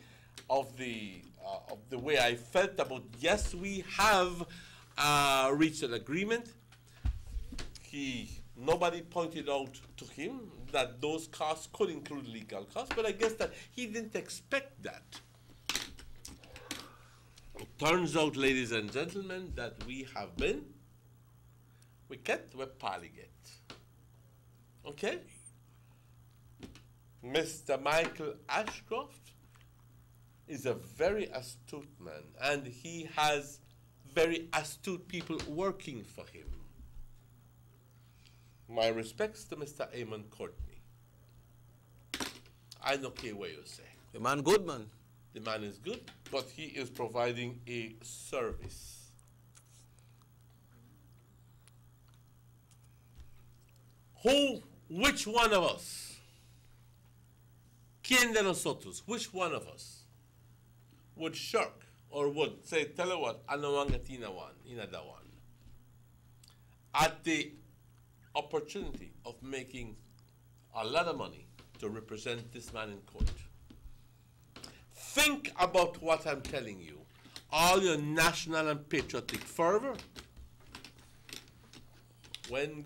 way I felt about, yes, we have reached an agreement. Nobody pointed out to him that those costs could include legal costs, but I guess that he didn't expect that. It turns out, ladies and gentlemen, that we have been wicked with Parliget. Okay? Mr. Michael Ashcroft is a very astute man, and he has very astute people working for him. My respects to Mr. Eamon Courtney. I don't care what you say. The man good, man. The man is good, but he is providing a service. Which one of us, ¿quién de nosotros, which one of us would shirk or would say, tell you what, I don't want to get in that one, at the opportunity of making a lot of money to represent this man in court? Think about what I'm telling you. All your national and patriotic fervor. When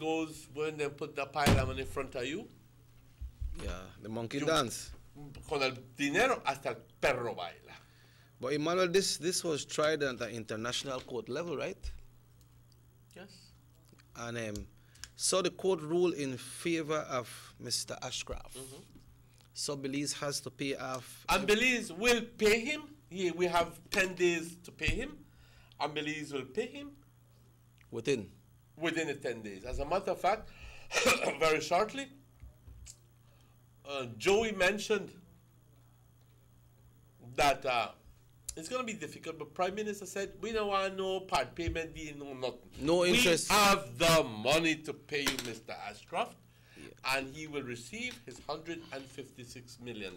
they put the pile of money in front of you. Yeah, the monkey dance. Con el dinero hasta el perro baila. But Emmanuel, this was tried at the international court level, right? Yes. And so the court ruled in favor of Mr. Ashcroft. Mm-hmm. So Belize has to pay off. And Belize will pay him. We have 10 days to pay him. And Belize will pay him. Within the 10 days. As a matter of fact, very shortly, Joey mentioned that it's going to be difficult, but Prime Minister said, we don't want no part payment deal, no nothing. No interest. We have the money to pay you, Mr. Ashcroft, and he will receive his $156 million.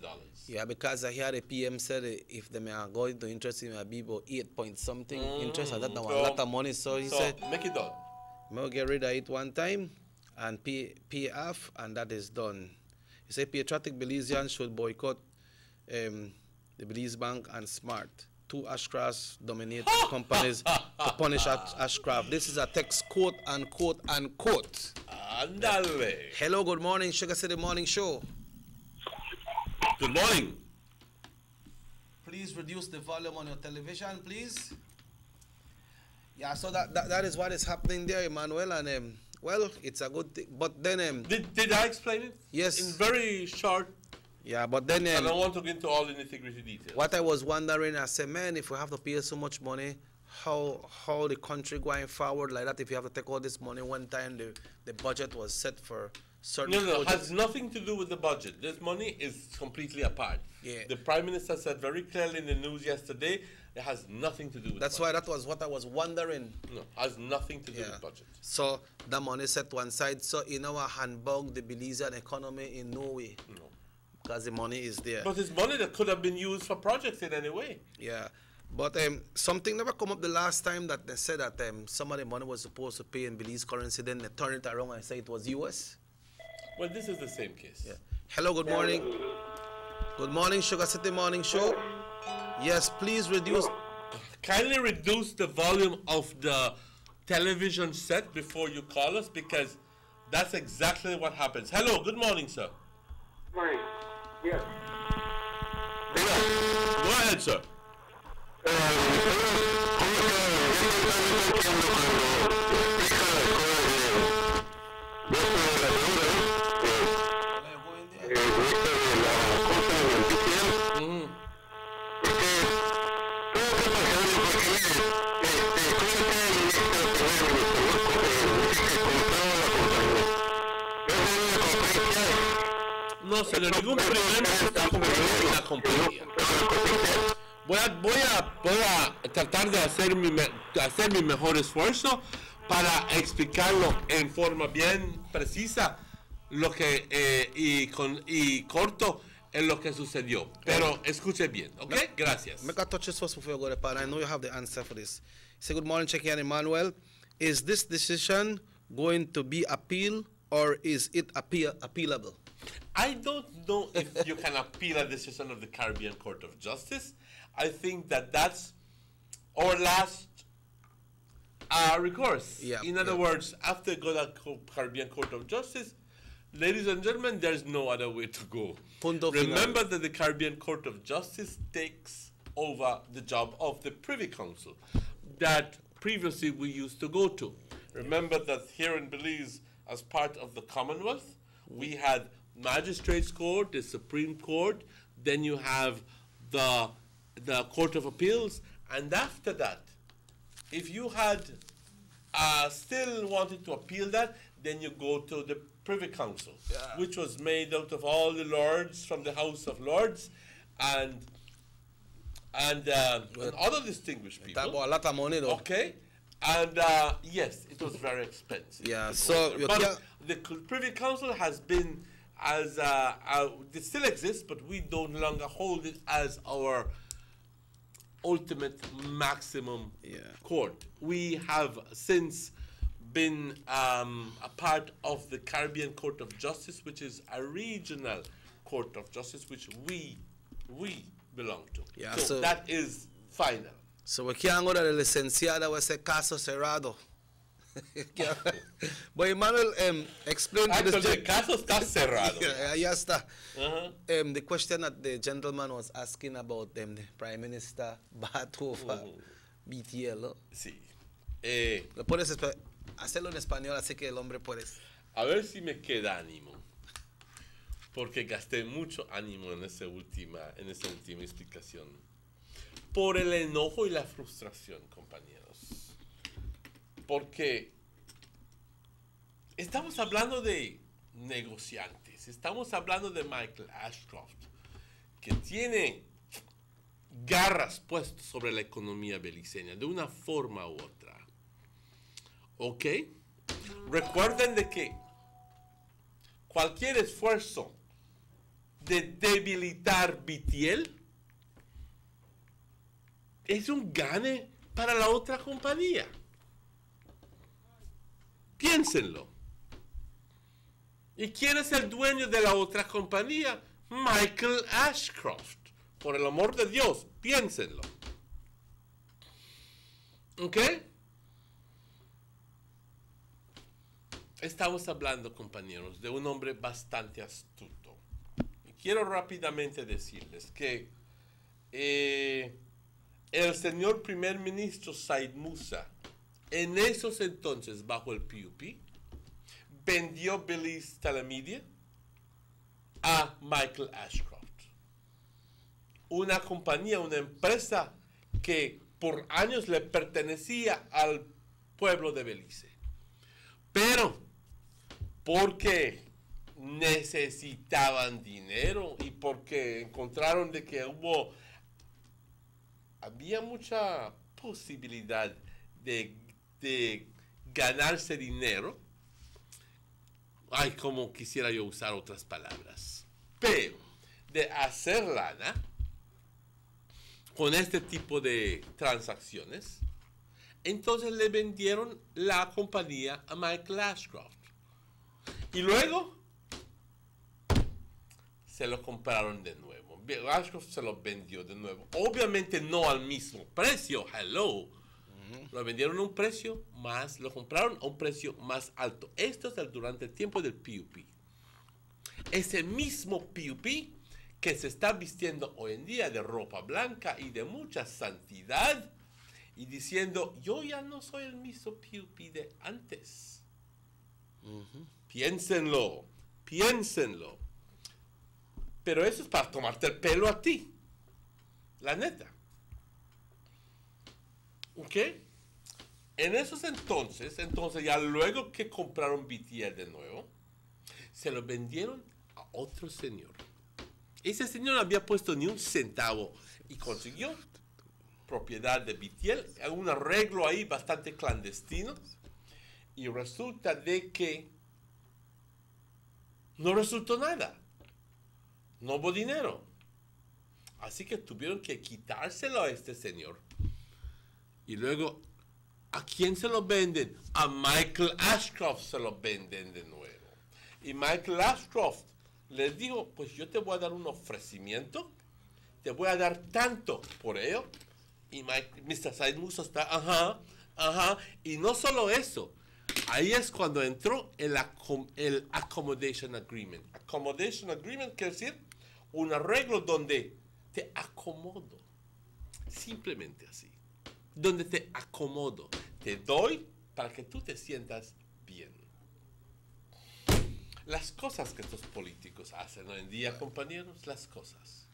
Yeah, because I hear the PM said if they are going to interest him, it will be about 8 point something interest, and that's a lot of money. So he said, make it done. We'll get rid of it one time and pay off, and that is done. He said patriotic Belizeans should boycott the Belize Bank and Smart, two Ashcrafts dominated companies to punish Ashcroft. This is a text, quote, unquote, unquote. Andale. Hello, good morning, Sugar City Morning Show. Good morning. Please reduce the volume on your television, please. Yeah, so that is what is happening there, Emmanuel, and well, it's a good thing. But then did I explain it? Yes. In very short. Yeah, but then I don't want to get into all the nitty-gritty details. What I was wondering, I said, man, if we have to pay so much money, how the country going forward like that? If you have to take all this money one time, the budget was set for certain. No, it has nothing to do with the budget. This money is completely apart. Yeah. The Prime Minister said very clearly in the news yesterday, it has nothing to do with. That's why that was what I was wondering. No, has nothing to do with budget. So the money set one side. So in our handbag, the Belizean economy in no way. No. Because the money is there. But it's money that could have been used for projects in any way. Yeah. But something never come up the last time that they said that some of the money was supposed to pay in Belize currency, then they turned it around and said it was US. Well, this is the same case. Yeah. Hello, good morning. Good morning, Sugar City Morning Show. Yes, please reduce. Kindly reduce the volume of the television set before you call us, because that's exactly what happens. Hello, good morning, sir. Morning. Yes. Go ahead, sir. No se le ningún problema está con la compañía. Voy a tratar de hacer mi mejor esfuerzo para explicarlo en forma bien precisa lo que y corto en lo que sucedió. Pero escuche bien, ¿ok? Gracias. Make a touch this first before you go to part. I know you have the answer for this. Say good morning, Checky and Emmanuel. Is this decision going to be appealed, or is it appealable? I don't know if you can appeal a decision of the Caribbean Court of Justice. I think that's our last recourse. Yeah, In other words, after go to Caribbean Court of Justice, ladies and gentlemen, there's no other way to go. Remember that the Caribbean Court of Justice takes over the job of the Privy Council that previously we used to go to. Remember that here in Belize, as part of the Commonwealth, we had Magistrates Court, the Supreme Court, then you have the Court of Appeals, and after that, if you had still wanted to appeal that, then you go to the Privy Council, which was made out of all the lords from the House of Lords and other distinguished people. That was a lot of money, though. Okay, and yes, it was very expensive. Yeah, so the Privy Council has been it still exists, but we no longer hold it as our ultimate maximum court. We have since been a part of the Caribbean Court of Justice, which is a regional court of justice, which we belong to. Yeah, so that is final. So we can't go to the licenciada with a caso cerrado. But Emmanuel, explain to this. El caso está cerrado. Ya está. The question that the gentleman was asking about the Prime Minister back over BTL. ¿No? Sí. Lo puedes hacerlo en español, así que el hombre puede. A ver si me queda ánimo. Porque gasté mucho ánimo en esa última explicación. Por el enojo y la frustración, compañeros. Porque estamos hablando de negociantes, estamos hablando de Michael Ashcroft, que tiene garras puestas sobre la economía beliceña, de una forma u otra. ¿Ok? Recuerden de que cualquier esfuerzo de debilitar BTL es un gane para la otra compañía. Piénsenlo. ¿Y quién es el dueño de la otra compañía? Michael Ashcroft. Por el amor de Dios, piénsenlo. ¿Ok? Estamos hablando, compañeros, de un hombre bastante astuto. Y quiero rápidamente decirles que el señor primer ministro Said Musa, en esos entonces, bajo el PUP, vendió Belize Telemedia a Michael Ashcroft. Una compañía, una empresa que por años le pertenecía al pueblo de Belice. Pero, porque necesitaban dinero y porque encontraron de que había mucha posibilidad de ganarse dinero. Ay, como quisiera yo usar otras palabras. Pero de hacer lana con este tipo de transacciones, entonces le vendieron la compañía a Michael Ashcroft. Y luego se lo compraron de nuevo. Ashcroft se lo vendió de nuevo. Obviamente no al mismo precio. Hello. Lo vendieron a un precio más, lo compraron a un precio más alto. Esto es durante el tiempo del PUP. Ese mismo PUP que se está vistiendo hoy en día de ropa blanca y de mucha santidad y diciendo, yo ya no soy el mismo PUP de antes. Piénsenlo, piénsenlo. Pero eso es para tomarte el pelo a ti. La neta. ¿Ok? En esos entonces ya luego que compraron BTL de nuevo, se lo vendieron a otro señor. Ese señor no había puesto ni un centavo y consiguió propiedad de BTL, un arreglo ahí bastante clandestino, y resulta de que no resultó nada. No hubo dinero. Así que tuvieron que quitárselo a este señor. Y luego, ¿a quién se lo venden? A Michael Ashcroft se lo venden de nuevo. Y Michael Ashcroft les dijo, pues yo te voy a dar un ofrecimiento. Te voy a dar tanto por ello. Y Mr. Said Musa está, ajá. Y no solo eso. Ahí es cuando entró el Accommodation Agreement. Accommodation Agreement quiere decir un arreglo donde te acomodo. Simplemente así. Donde te acomodo. Te doy para que tú te sientas bien. Las cosas que estos políticos hacen hoy en día, compañeros, las cosas.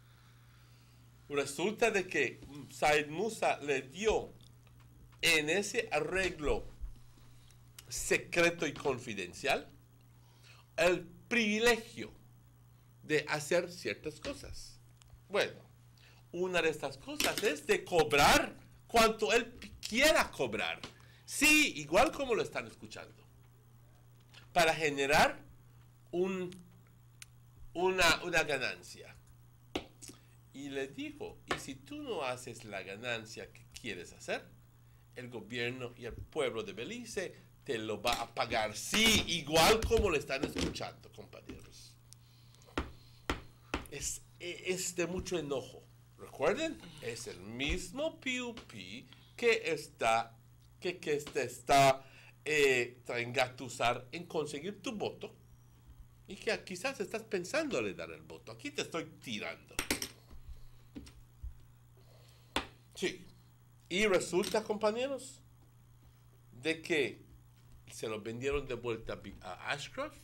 Resulta de que Said Musa le dio en ese arreglo secreto y confidencial el privilegio de hacer ciertas cosas. Bueno, una de estas cosas es de cobrar cuanto él quiera cobrar. Sí, igual como lo están escuchando. Para generar una ganancia. Y le dijo, y si tú no haces la ganancia que quieres hacer, el gobierno y el pueblo de Belice te lo va a pagar. Sí, igual como lo están escuchando, compañeros. Es de mucho enojo. Recuerden, es el mismo PUP que está engatusar en conseguir tu voto y que quizás estás pensando en dar el voto. Aquí te estoy tirando. Sí. Y resulta, compañeros, de que se lo vendieron de vuelta a Ashcroft.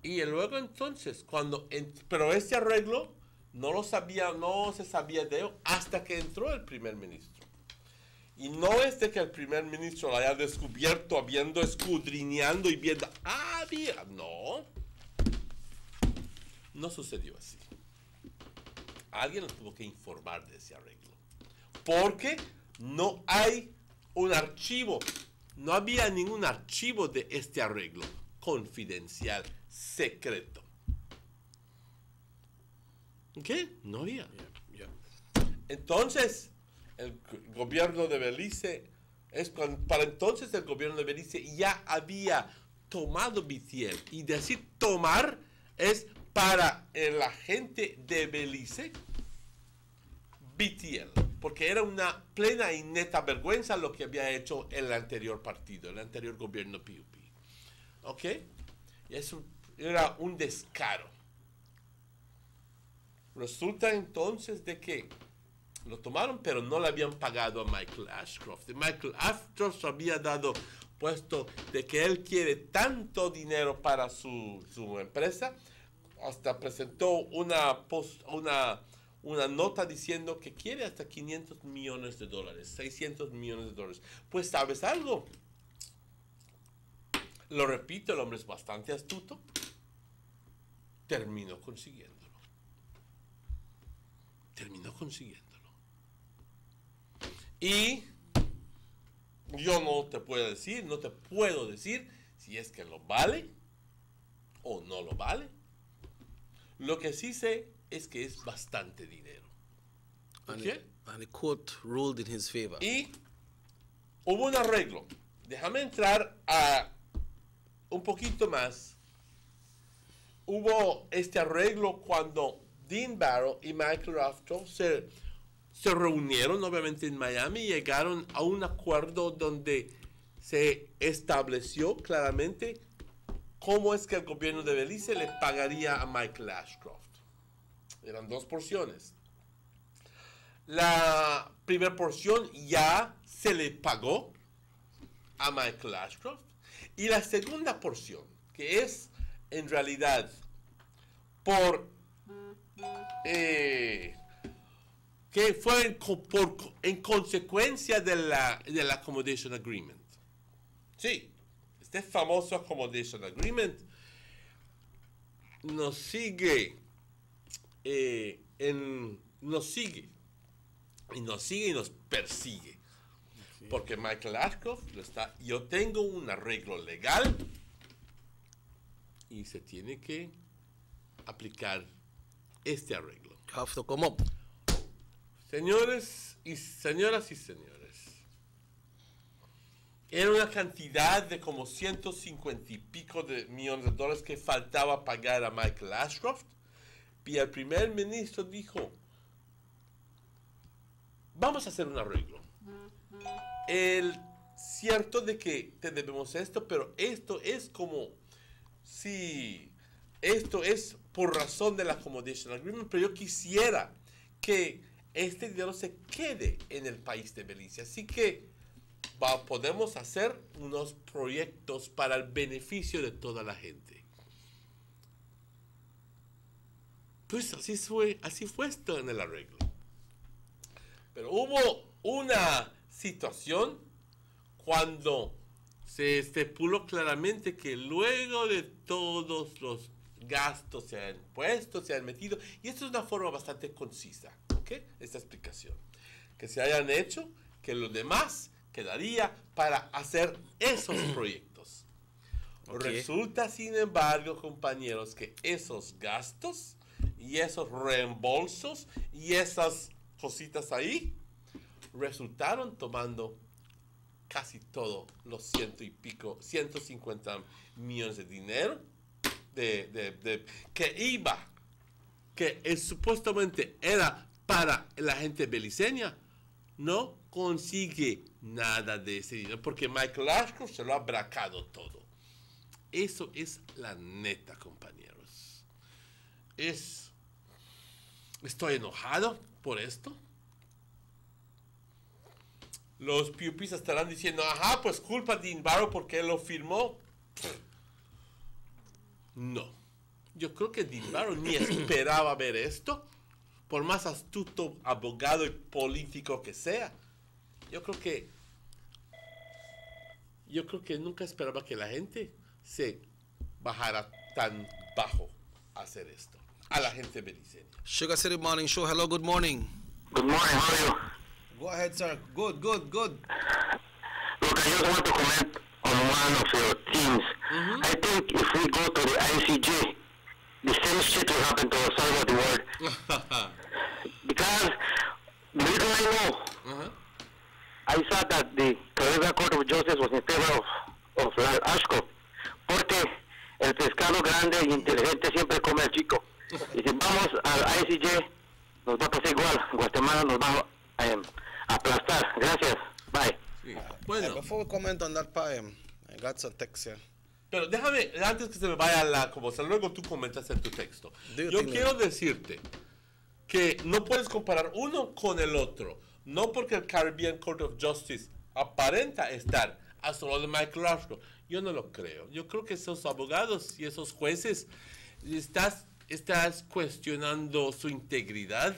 Y luego entonces, pero este arreglo no se sabía de él hasta que entró el primer ministro. Y no es de que el primer ministro lo haya descubierto, habiendo escudriñando y viendo, mira, no. No sucedió así. Alguien nos tuvo que informar de ese arreglo. Porque no hay un archivo, no había ningún archivo de este arreglo confidencial, secreto. ¿Ok? No había. Entonces, el gobierno de Belice, para entonces el gobierno de Belice ya había tomado BTL. Y decir tomar es para la gente de Belice, BTL. Porque era una plena y neta vergüenza lo que había hecho el anterior partido, el anterior gobierno PUP. ¿Ok? Y eso era un descaro. Resulta entonces de que lo tomaron, pero no le habían pagado a Michael Ashcroft. Y Michael Ashcroft había dado puesto de que él quiere tanto dinero para su empresa, hasta presentó una nota diciendo que quiere hasta $500 millones, $600 millones. Pues, ¿sabes algo? Lo repito, el hombre es bastante astuto. Terminó consiguiéndolo. Y yo no te puedo decir si es que lo vale o no lo vale. Lo que sí sé es que es bastante dinero. And the court ruled in his favor. Y hubo un arreglo. Déjame entrar a un poquito más. hubo este arreglo cuando Dean Barrow y Michael Ashcroft se reunieron obviamente en Miami y llegaron a un acuerdo donde se estableció claramente cómo es que el gobierno de Belice le pagaría a Michael Ashcroft. Eran 2 porciones. La primera porción ya se le pagó a Michael Ashcroft y la segunda porción, que es en realidad que fue en consecuencia del Accommodation Agreement. Sí, este famoso Accommodation Agreement nos sigue y nos persigue. Porque Michael Ashcroft yo tengo un arreglo legal y se tiene que aplicar este arreglo. Have to come up. Señores y señoras y señores, era una cantidad de como 150 y pico de millones de dólares que faltaba pagar a Michael Ashcroft, y el primer ministro dijo, vamos a hacer un arreglo. Cierto de que te debemos esto, pero esto es como si esto es por razón del Accommodation Agreement, pero yo quisiera que este dinero se quede en el país de Belice. Así que podemos hacer unos proyectos para el beneficio de toda la gente. Pues así fue esto en el arreglo. Pero hubo una situación cuando se estipuló claramente que luego de todos los gastos se han puesto, se han metido, y esto es una forma bastante concisa, ¿ok? Esta explicación. Que se hayan hecho, que lo demás quedaría para hacer esos proyectos. Okay. Resulta, sin embargo, compañeros, que esos gastos y esos reembolsos y esas cositas ahí resultaron tomando casi todo los 150 millones de dinero que supuestamente era para la gente beliceña. No consigue nada de ese dinero porque Michael Ashcroft se lo ha bracado todo. Eso es la neta, compañeros. Estoy enojado por esto. Los PUPs estarán diciendo, ajá, pues culpa de Dean Barrow porque él lo firmó. No. Yo creo que Dean Barrow ni esperaba ver esto. Por más astuto abogado y político que sea. Yo creo que nunca esperaba que la gente se bajara tan bajo a hacer esto. A la gente beliceña. Sugar City Morning Show. Hello, good morning. Good morning, how are you? Go ahead, sir. Good. Look, I just want to comment on one of your teams. I think if we go to the ICJ, the same shit will happen to us all over the world. Because, little I know, I saw that the Caribbean Court of Justice was in favor of Ashcroft, porque el pescado grande e inteligente siempre come al chico. Y si vamos al ICJ, nos va a pasar igual. Guatemala nos va a aplastar. Gracias. Bye. Sí. Bueno. Before we comment on that poem, I got some text here. Pero déjame, antes que se me vaya la cosa, luego tú comentas en tu texto. Yo quiero decirte que no puedes comparar uno con el otro. No porque el Caribbean Court of Justice aparenta estar a solo de Michael Ashcroft. Yo no lo creo. Yo creo que esos abogados y esos jueces estás cuestionando su integridad.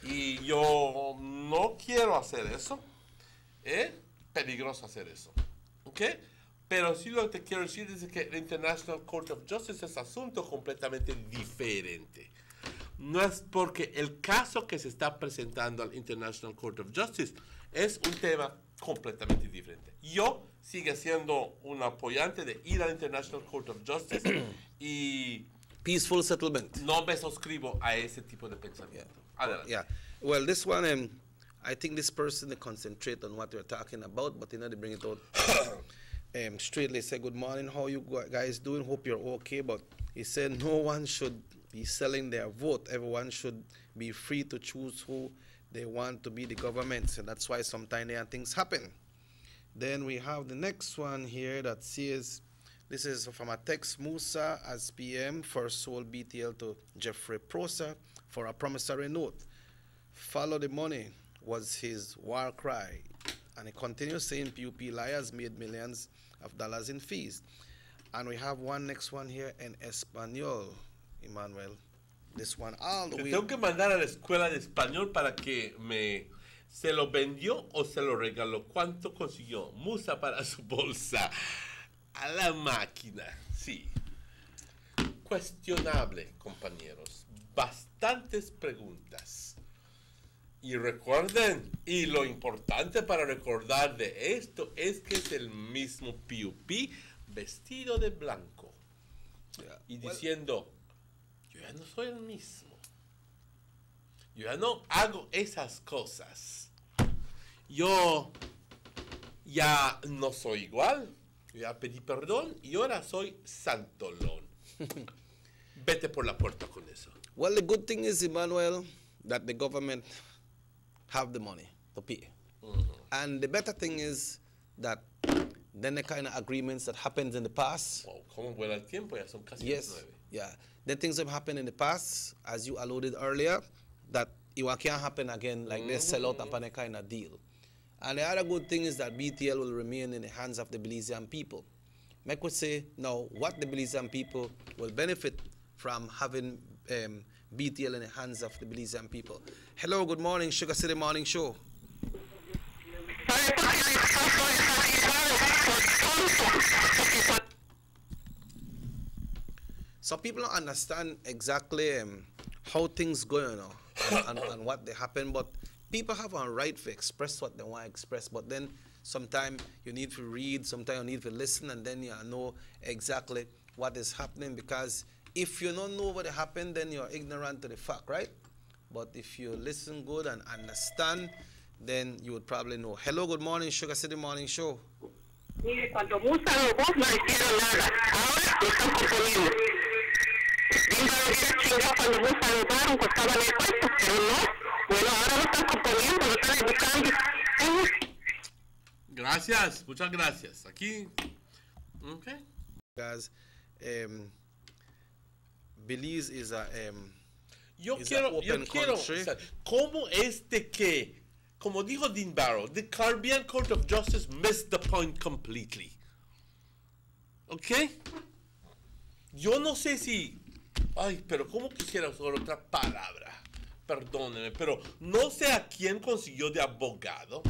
Y yo no quiero hacer eso. Peligroso hacer eso. ¿Ok? Pero sí lo que te quiero decir es que el International Court of Justice es asunto completamente diferente. No es porque el caso que se está presentando al International Court of Justice es un tema completamente diferente. Yo sigo siendo un apoyante de ir al International Court of Justice y peaceful settlement. No me suscribo a ese tipo de pensamiento. Adelante. Yeah. Well, this one, I think this person they concentrate on what we're talking about, but they bring it out. straightly said, good morning, how you guys doing? Hope you're okay. But he said no one should be selling their vote. Everyone should be free to choose who they want to be the government. So that's why sometimes there are things happen. Then we have the next one here that says, this is from a text, Musa as PM first sold BTL to Jeffrey Prosser for a promissory note. Follow the money was his war cry. And he continues saying PUP liars made millions of dollars in fees. And we have one next one here in Espanol, Emmanuel. This one all the way. Tengo que mandar a la escuela de español para que se lo vendió o se lo regaló. ¿Cuánto consiguió Musa para su bolsa? A la máquina, sí. Cuestionable, compañeros. Bastantes preguntas. Y recuerden, y lo importante para recordar de esto es que es el mismo PUP vestido de blanco. Y diciendo, yo ya no soy el mismo. Yo ya no hago esas cosas. Yo ya no soy igual. Yo ya pedí perdón y ahora soy santolón. Vete por la puerta con eso. Well, the good thing is, Emmanuel, that the government have the money to pay. And the better thing is that then the kind of agreements that happened in the past. Wow, como vuela el tiempo, ya son casi yes, 9. Yeah. The things that happened in the past, as you alluded earlier, that it can't happen again, like they sell out upon a kind of deal. And the other good thing is that BTL will remain in the hands of the Belizean people. I could say now what the Belizean people will benefit from having BTL in the hands of the Belizean people. Hello, good morning, Sugar City Morning Show. So people don't understand exactly how things go, you know, and what they happen, but people have a right to express what they want to express, but then sometimes you need to read, sometimes you need to listen, and then you know exactly what is happening, because if you don't know what happened, then you're ignorant to the fact, right? But if you listen good and understand, then you would probably know. Hello, good morning, Sugar City Morning Show. Mire, cuando Musa los dos no hicieron nada, ahora lo están componiendo. Bien va a venir a chingar cuando Musa los daron, pues estaban en el puesto, pero no. Bueno, ahora lo están componiendo, lo están educando. Gracias, muchas gracias. Aquí, okay. Guys, Belize is a yo quiero, o sea, ¿cómo es de que, como dijo Dean Barrow, the Caribbean Court of Justice missed the point completely? ¿Ok? Yo no sé si, ay, pero cómo quisiera usar otra palabra, perdónenme, pero no sé a quién consiguió de abogado,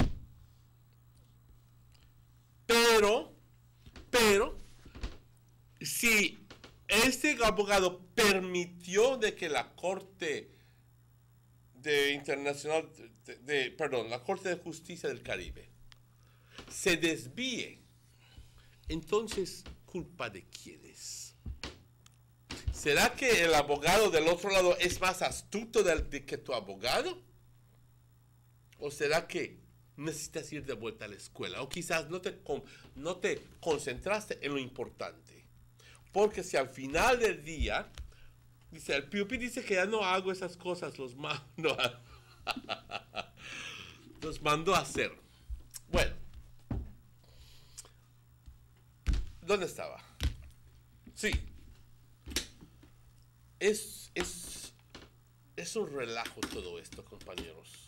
pero, si este abogado permitió de que la Corte Internacional, la Corte de Justicia del Caribe se desvíe, entonces, ¿culpa de quién es? ¿Será que el abogado del otro lado es más astuto que tu abogado? ¿O será que necesitas ir de vuelta a la escuela? O quizás no te concentraste en lo importante. Porque si al final del día, dice, el PUP dice que ya no hago esas cosas, los mando a hacer. Bueno, ¿dónde estaba? Sí, es un relajo todo esto, compañeros.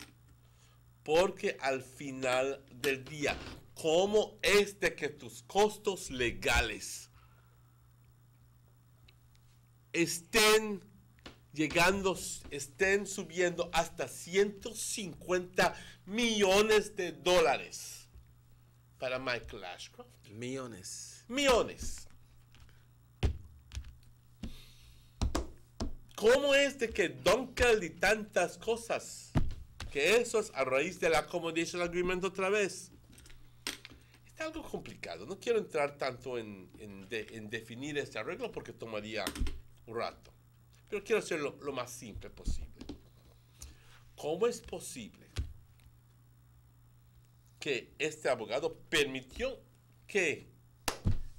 Porque al final del día, ¿cómo es de que tus costos legales estén subiendo hasta $150 millones para Michael Ashcroft? Millones. ¿Cómo es de que Dunkel y tantas cosas, que eso es a raíz del Accommodation Agreement otra vez? Está algo complicado. No quiero entrar tanto en definir este arreglo porque tomaría un rato. Pero quiero hacerlo lo más simple posible. ¿Cómo es posible que este abogado permitió que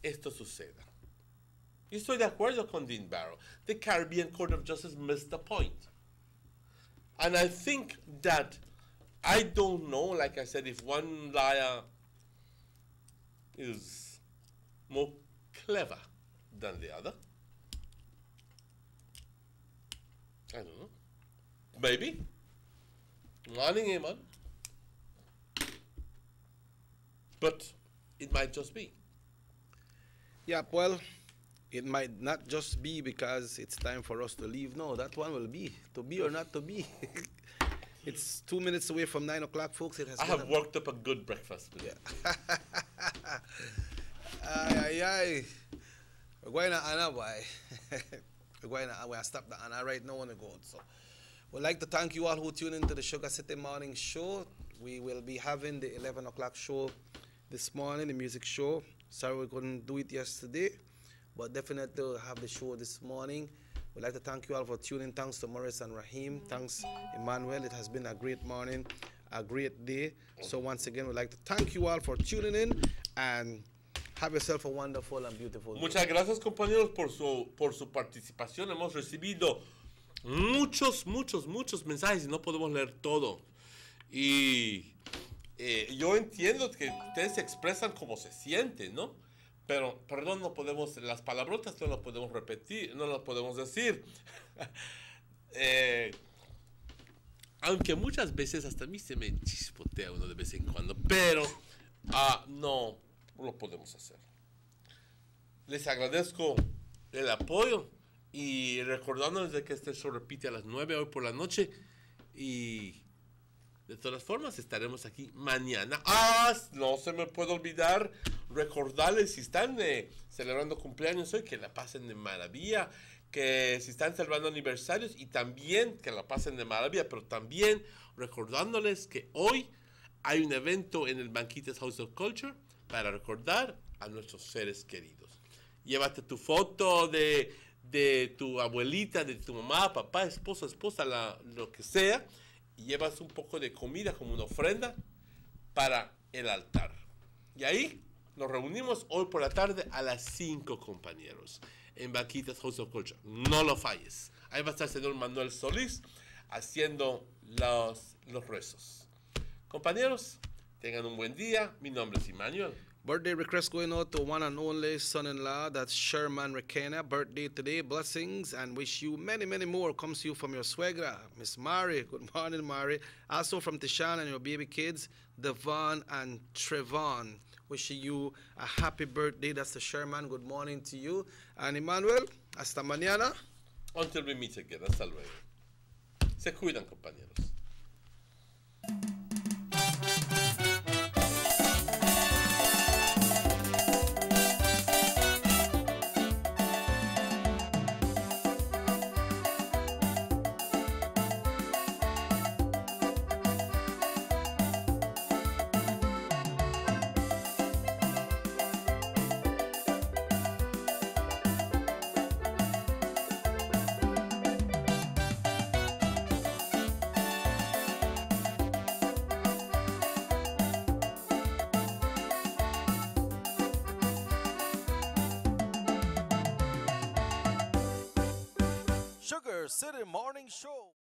esto suceda. Y estoy de acuerdo con Dean Barrow. The Caribbean Court of Justice missed the point. And I think that, I don't know, like I said, if one liar is more clever than the other. I don't know. Maybe. Warning him on. But it might just be. Yeah, well, it might not just be because it's time for us to leave. No, that one will be. To be or not to be. It's 2 minutes away from 9 o'clock, folks. It has I have worked up a good breakfast. Yeah. Aye. We're going to Anna, boy. We're going to stop the Anna right now on the go. So we'd like to thank you all who tune into the Sugar City Morning Show. We will be having the 11 o'clock show this morning, the music show. Sorry we couldn't do it yesterday, but definitely we'll have the show this morning. We'd like to thank you all for tuning. Thanks to Morris and Raheem. Thanks, Emmanuel. It has been a great morning, a great day. So once again, we'd like to thank you all for tuning in and have yourself a wonderful and beautiful day. Muchas gracias, compañeros, por su participación. Hemos recibido muchos mensajes y no podemos leer todo. Y yo entiendo que ustedes se expresan como se sienten, ¿no? Pero, perdón, no podemos, las palabrotas no las podemos repetir, no las podemos decir. Aunque muchas veces hasta a mí se me chispotea uno de vez en cuando, pero no lo podemos hacer. Les agradezco el apoyo y recordándoles de que este show repite a las 9 hoy por la noche y de todas formas estaremos aquí mañana. No se me puede olvidar recordarles si están celebrando cumpleaños hoy que la pasen de maravilla, que si están celebrando aniversarios y también que la pasen de maravilla, pero también recordándoles que hoy hay un evento en el Banquitas House of Culture para recordar a nuestros seres queridos. Llévate tu foto de tu abuelita, de tu mamá, papá, esposa, lo que sea, y llevas un poco de comida como una ofrenda para el altar. Y ahí nos reunimos hoy por la tarde a las 5, compañeros, en Banquitas House of Culture. No lo falles. Ahí va a estar el señor Manuel Solís haciendo los rezos. Compañeros, tengan un buen día. Mi nombre es Emmanuel. Birthday request going out to one and only son-in-law, that's Sherman Requena. Birthday today, blessings, and wish you many, many more. Comes to you from your suegra, Miss Mari. Good morning, Mari. Also from Tishan and your baby kids, Devon and Trevon. Wishing you a happy birthday. That's the Sherman. Good morning to you. And Emmanuel, hasta mañana. Until we meet again. Hasta luego. Se cuidan, compañeros. Sugar City Morning Show.